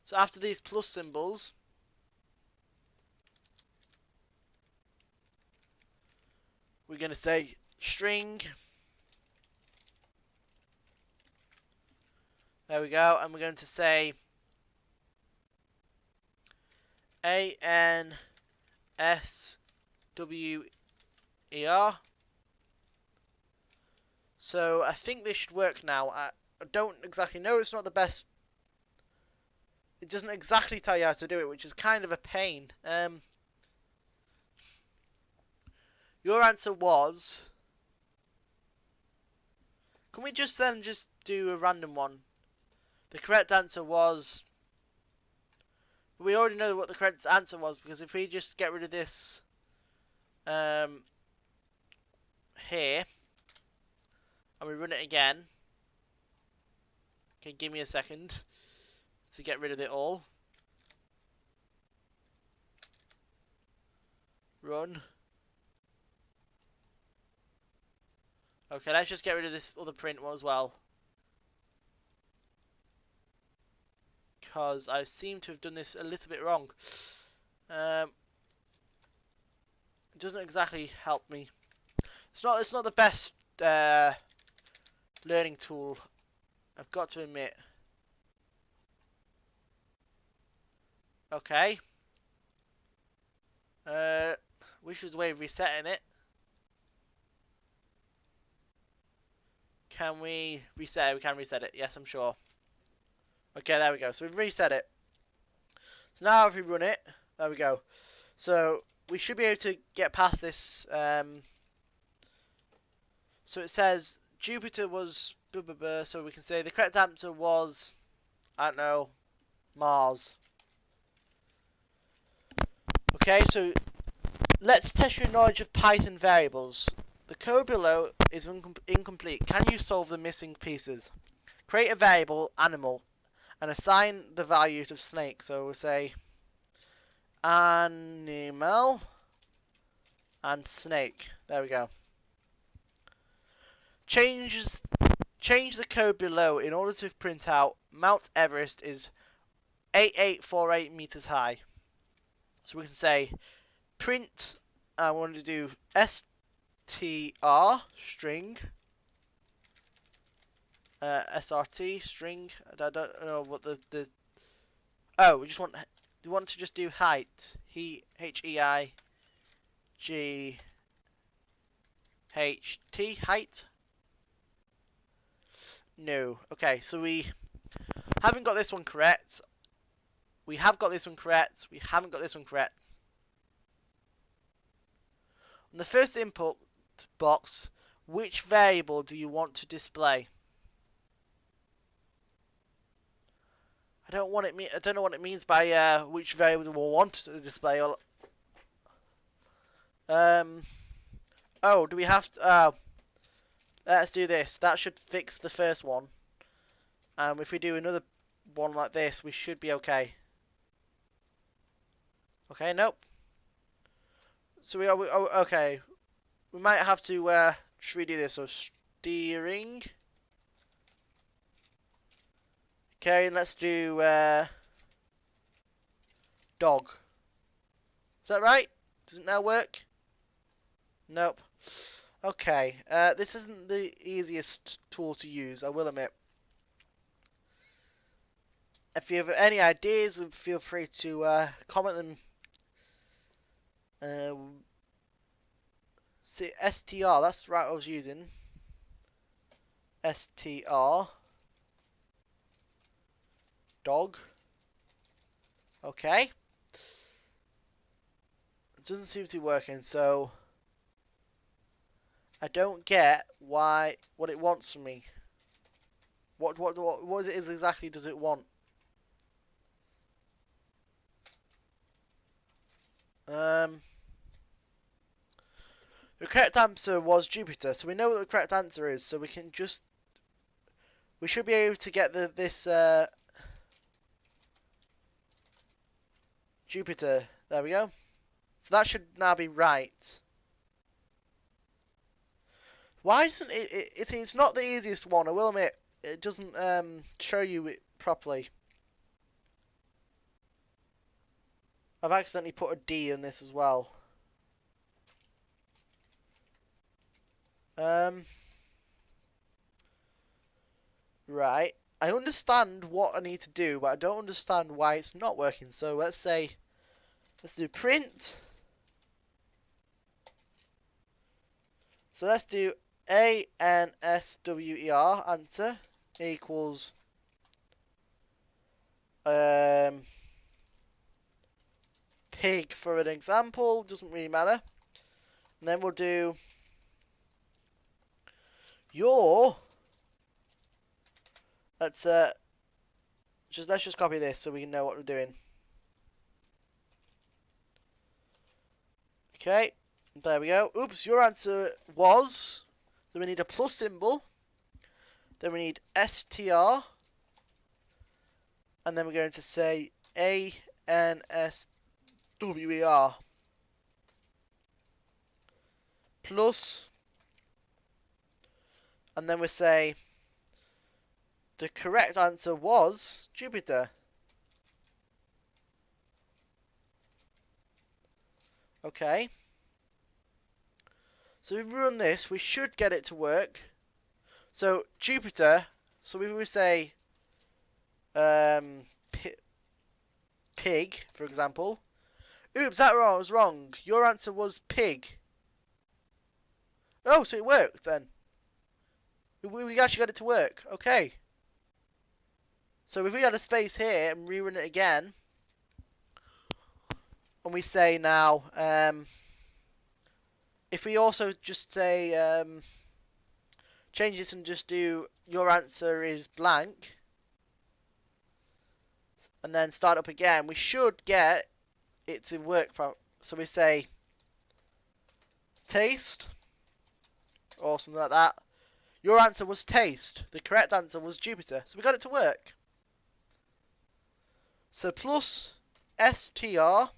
So after these plus symbols, we're going to say string. There we go. And we're going to say ANSWER. So I think this should work now. I don't exactly know. It's not the best. It doesn't exactly tell you how to do it, which is kind of a pain. Your answer was Can we just then just do a random one? The correct answer was... We already know what the correct answer was, because if we just get rid of this here, and we run it again. Okay, give me a second to get rid of it all. Run. Okay, let's just get rid of this other print one as well. Because I seem to have done this a little bit wrong. It doesn't exactly help me. It's not the best learning tool, I've got to admit. Okay. Which was the way of resetting it. Can we reset it? We can reset it. Yes, I'm sure. Okay, there we go. So we've reset it. So now if we run it, there we go. So we should be able to get past this. So it says Jupiter was blah, blah, blah, so we can say the correct answer was, I don't know, Mars. Okay, so let's test your knowledge of Python variables. The code below is incomplete. Can you solve the missing pieces? Create a variable animal and assign the value to snake. So we'll say animal and snake. There we go. Change the code below in order to print out Mount Everest is 8848 meters high. So we can say print, I want to do str string srt string. I don't know what the oh, we just want to just do height. HEIGHT height. No. Okay, so we haven't got this one correct. We have got this one correct. We haven't got this one correct. On the first input box, which variable do you want to display? I don't know what it means by which variable do we want to display. Oh, do we have to? Let's do this. That should fix the first one. If we do another one like this, we should be okay. Okay, nope. So okay. We might have to redo this. So steering. Okay, and let's do dog. Is that right? Does it now work? Nope. Okay, this isn't the easiest tool to use, I will admit. If you have any ideas, feel free to comment them. See, str, that's right, I was using. str. Dog. Okay. It doesn't seem to be working, so I don't get what it wants from me. What is it exactly does it want? The correct answer was Jupiter, so we know what the correct answer is, so we should be able to get this Jupiter. There we go. So that should now be right. Why doesn't it's not the easiest one, I will admit. It doesn't show you it properly. I've accidentally put a D in this as well. Right. I understand what I need to do, but I don't understand why it's not working. So let's do print. So let's do answer answer equals pig for an example, doesn't really matter. And then we'll do your let's just copy this so we can know what we're doing. Okay, there we go. Oops, your answer was, so we need a plus symbol, then we need str, and then we're going to say ANSWER plus, and then we say the correct answer was Jupiter. Okay. So if we run this, we should get it to work. So Jupiter, so if we say pig, for example. Oops, that was wrong. Your answer was pig. Oh, so it worked then. We actually got it to work. Okay. So if we had a space here and rerun it again, and we say now, if we also just say, change this and just do your answer is blank, and then start up again, we should get it to work. So we say taste, or something like that. Your answer was taste. The correct answer was Jupiter. So we got it to work. So plus str,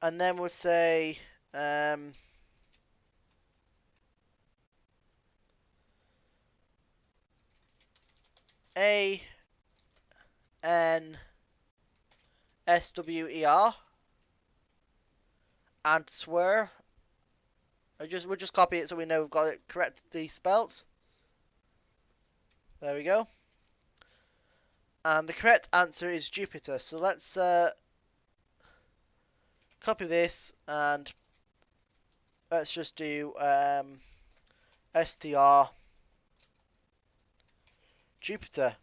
and then we'll say ANSWER and swear. We'll just copy it so we know we've got it correctly spelt. There we go. And the correct answer is Jupiter. So let's copy this and let's just do str Jupiter.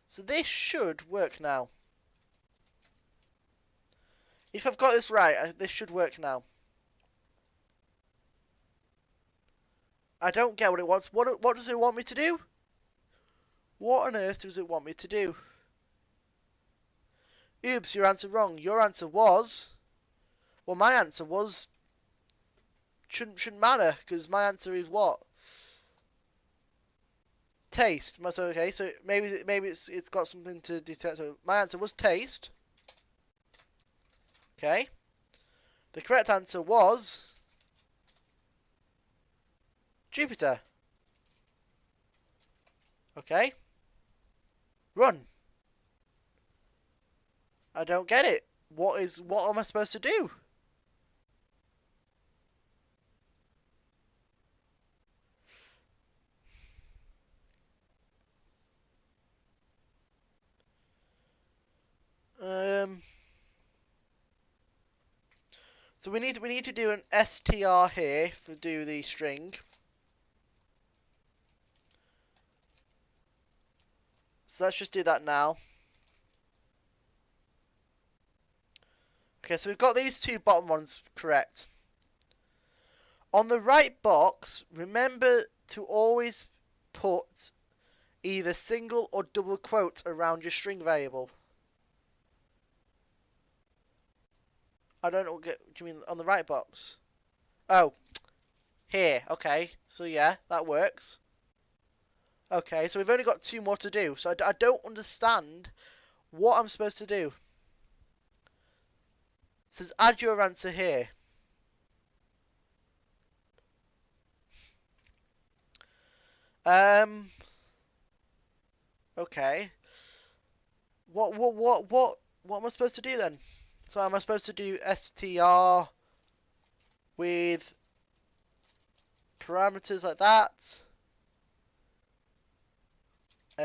So this should work now. If I've got this right, this should work now. I don't get what it wants. What does it want me to do? What on earth does it want me to do? Oops, your answer wrong. Your answer was... Well, my answer was... Shouldn't matter, because my answer is what? Taste. So, okay, so maybe it's got something to detect. So my answer was taste. Okay. The correct answer was... Jupiter. Okay. Run. I don't get it. What am I supposed to do? So we need to do an str here for do the string. So let's just do that now. Okay, so we've got these two bottom ones correct. On the right box, remember to always put either single or double quotes around your string variable. I don't know, do you mean on the right box? Oh, here, okay. So yeah, that works. Okay, so we've only got two more to do. So I don't understand what I'm supposed to do. It says add your answer here. Okay. What am I supposed to do then? So am I supposed to do str with parameters like that?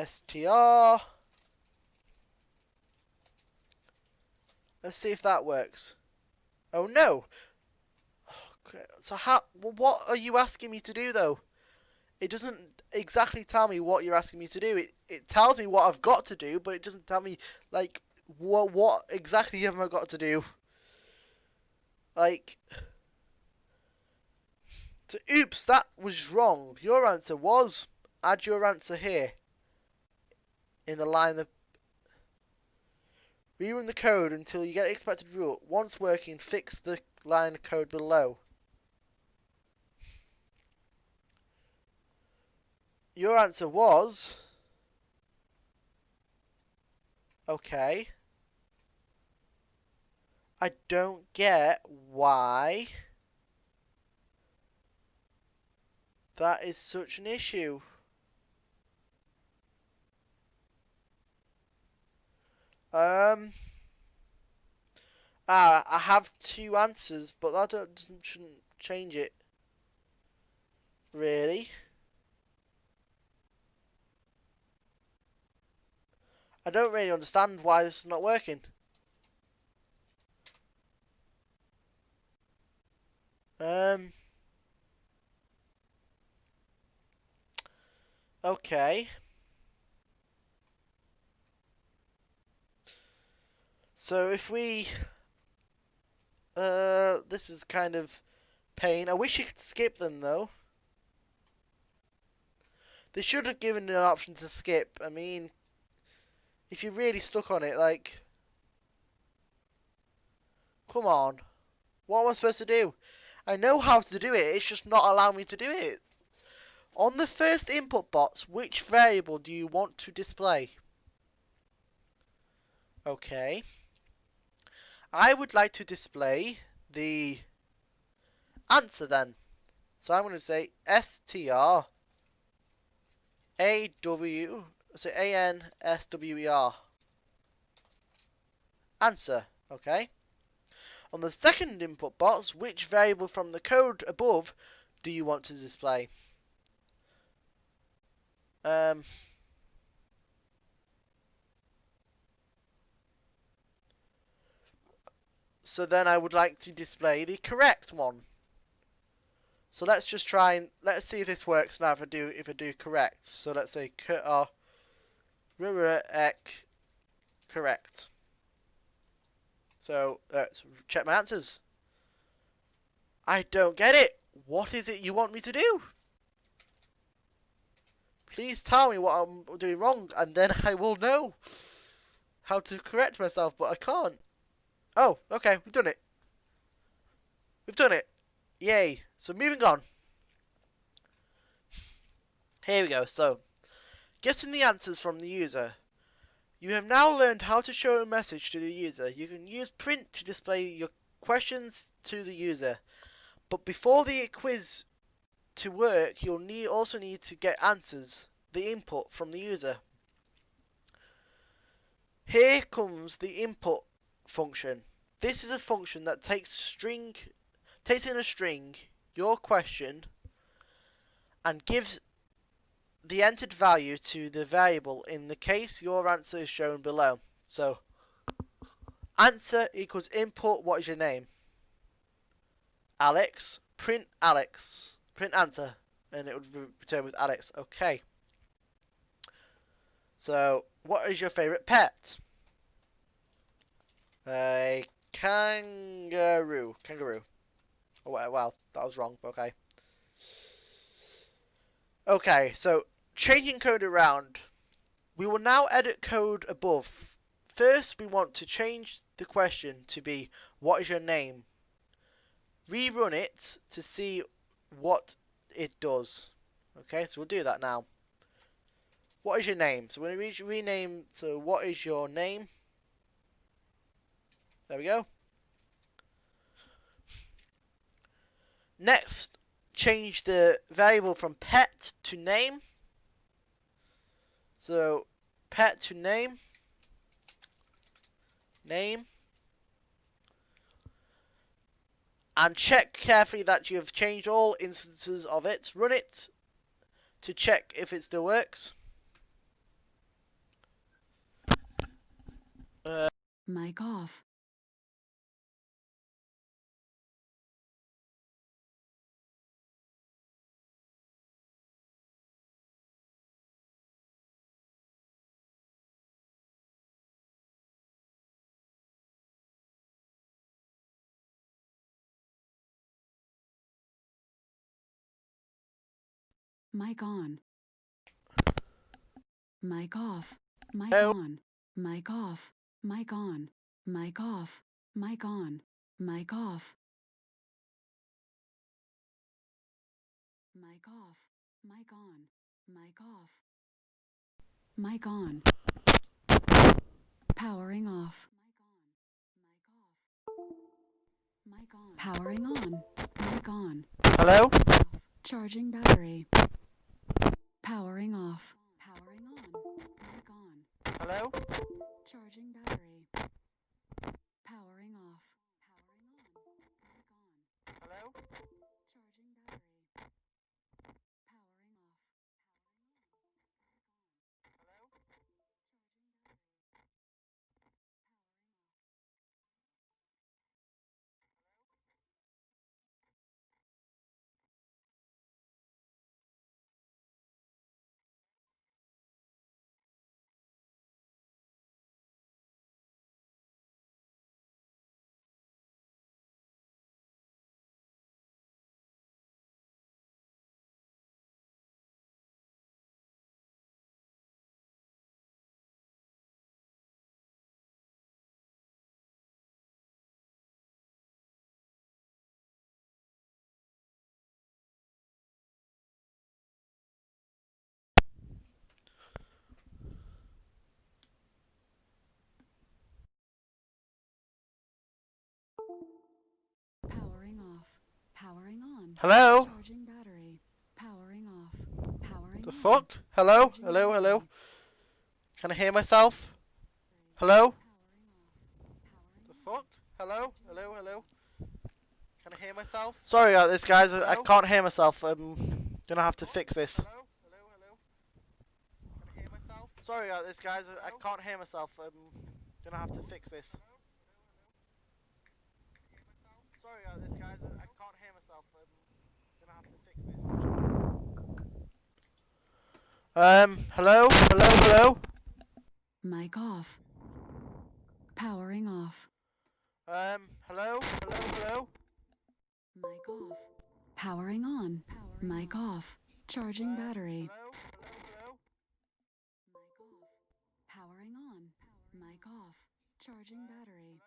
str. Let's see if that works. Oh no. Okay, so what are you asking me to do though? It doesn't exactly tell me what you're asking me to do. It tells me what I've got to do, but it doesn't tell me like what exactly have I got to do. Like, So, oops, that was wrong. Your answer was, add your answer here. In the line of... Rerun the code until you get the expected result. Once working, fix the line of code below. Your answer was... Okay. I don't get why that is such an issue. I have two answers, but that shouldn't change it. Really? I don't really understand why this is not working. Okay. So if we... this is kind of pain. I wish you could skip them, though. They should have given an option to skip. I mean, if you're really stuck on it, like... Come on. What am I supposed to do? I know how to do it, it's just not allowing me to do it. On the first input box, which variable do you want to display? Okay. I would like to display the answer then. So I'm going to say STR AW, so ANSWER. Answer. Okay. On the second input box, which variable from the code above do you want to display? So then I would like to display the correct one. So let's just try and let's see if this works now. If I do correct. So let's say correct. So let's check my answers. I don't get it. What is it you want me to do? Please tell me what I'm doing wrong, and then I will know how to correct myself, but I can't. Oh, okay, we've done it. We've done it. Yay. So moving on. Here we go. So, getting the answers from the user. You have now learned how to show a message to the user. You can use print to display your questions to the user. But before the quiz to work, you'll also need to get answers, the input from the user. Here comes the input function. This is a function that takes in a string, your question, and gives the entered value to the variable in the case your answer is shown below. So, answer equals input, what is your name? Alex, print answer, and it would return with Alex. Okay. So, what is your favourite pet? A kangaroo. Oh, well, that was wrong. Okay. Okay, so changing code around. We will now edit code above. First, we want to change the question to be, what is your name? Rerun it to see what it does. Okay, so we'll do that now. What is your name? So we're going to rename to what is your name? There we go. Next, change the variable from pet to name. So, pet to name. Name. And check carefully that you have changed all instances of it. Run it to check if it still works. Mic off. Mic on. Mic off. Mic on. Mic off. Mic on. Mic off. Mic on. Mic off. Mic off. Mic on. Mic off. Mic on. Powering off. Mic on. Powering on. Mic on. Hello? Charging battery. Powering off. Powering on. Mic on. Hello? Charging battery. Powering off. Powering on. Mic on. Hello? Charging battery. Powering off. Hello? Powering off. Powering on. Hello? Charging battery. Powering off. Powering The on. fuck? Hello? Hello? Hello? Can I hear myself? Hello? The fuck? Hello? Hello? Hello? Can I hear myself? Sorry about this, guys. I can't hear myself. I'm gonna have to fix this. Hello? Hello? Hello? Can I hear myself? Sorry about this, guys. I can't hear myself. I'm gonna have to fix this. Sorry about this, guys. I can't hear myself. I'm gonna have to fix this. Hello? Hello? Hello? Mic off. Powering off. Hello? Hello? Hello? Mic off. Powering on. Mic off. Charging battery. Hello? Hello? Hello? Mic off. Powering on. Mic off. Charging battery.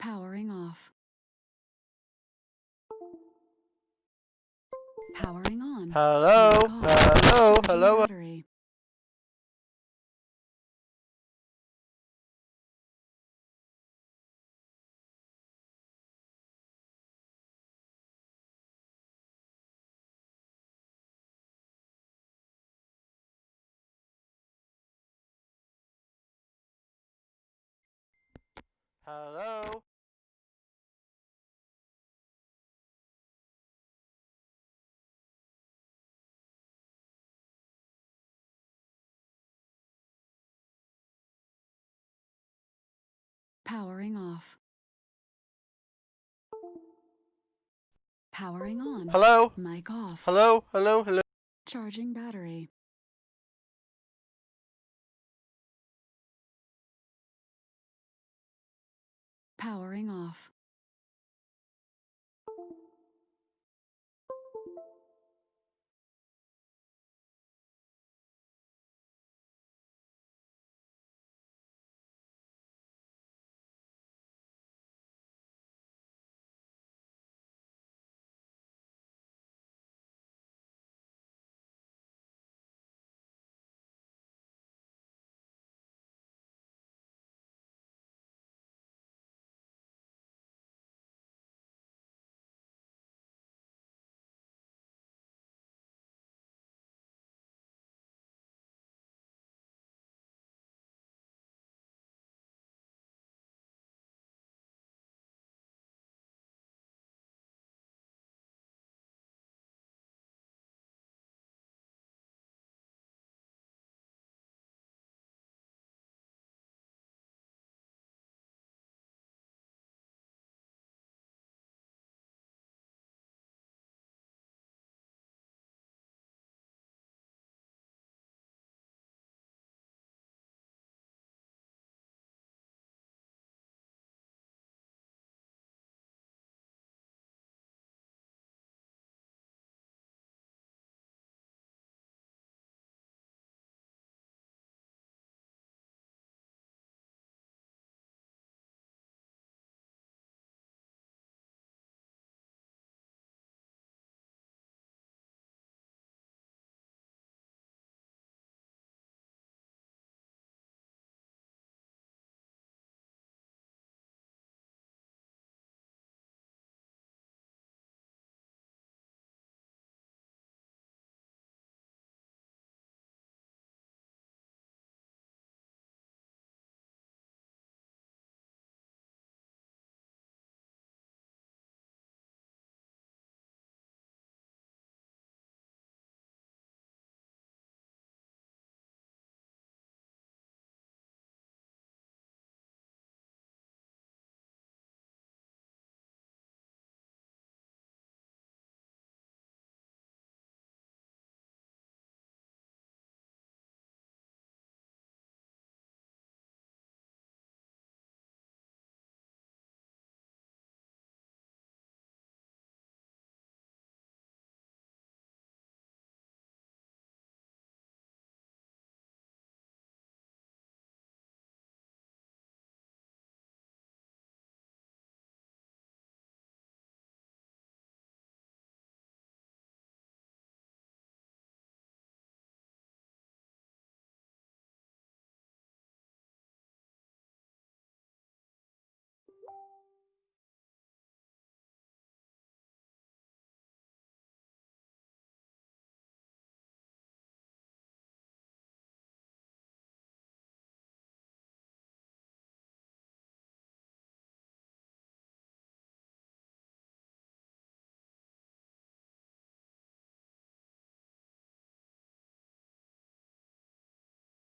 Powering off. Powering on. Hello? Mic off. Hello? Charging Hello? battery. Hello? Powering off. Powering on. Hello? Mic off. Hello? Hello? Hello? Charging battery. Powering off.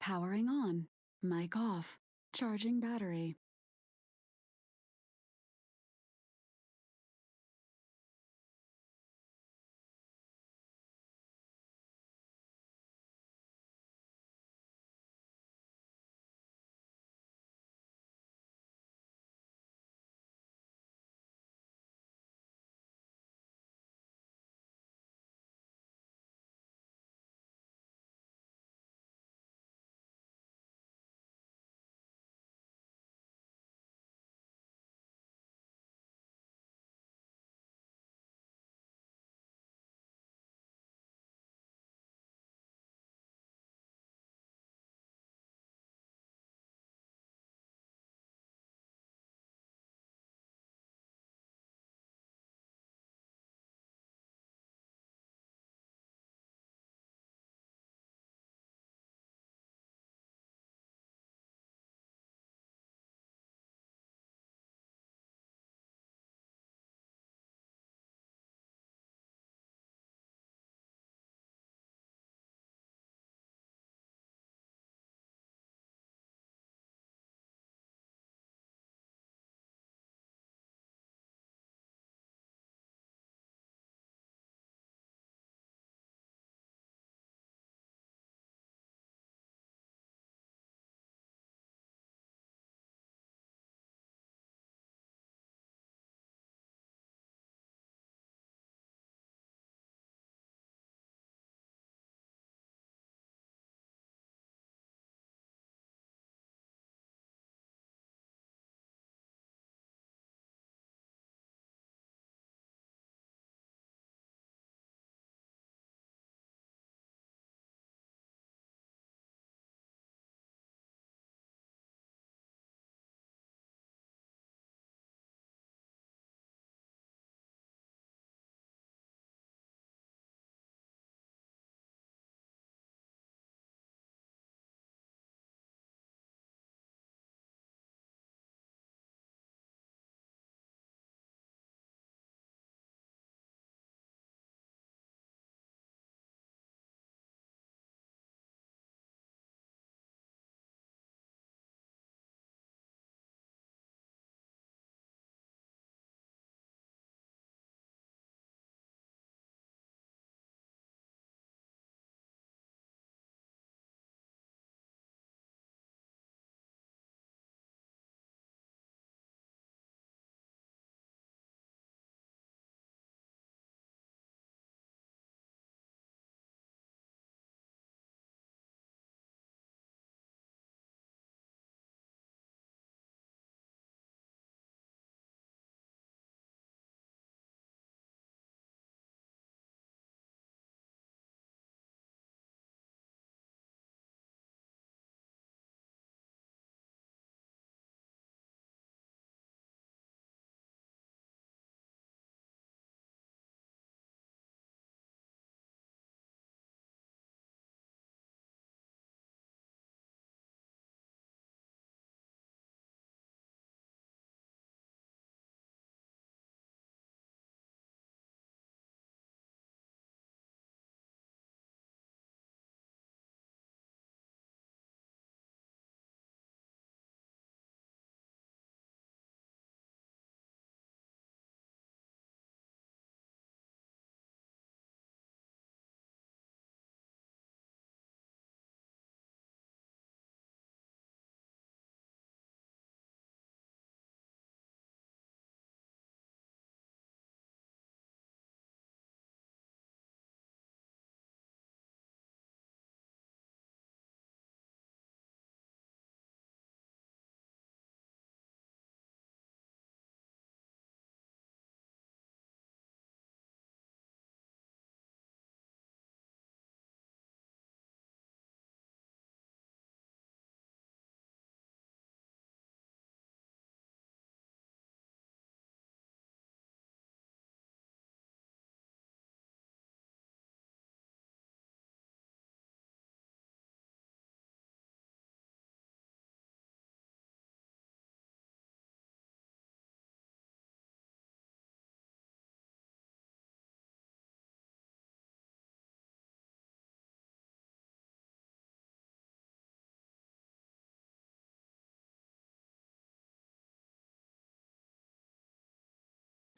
Powering on. Mic off. Charging battery.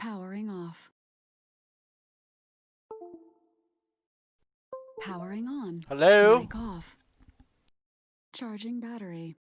Powering off. Powering on. Hello? Mic off. Charging battery.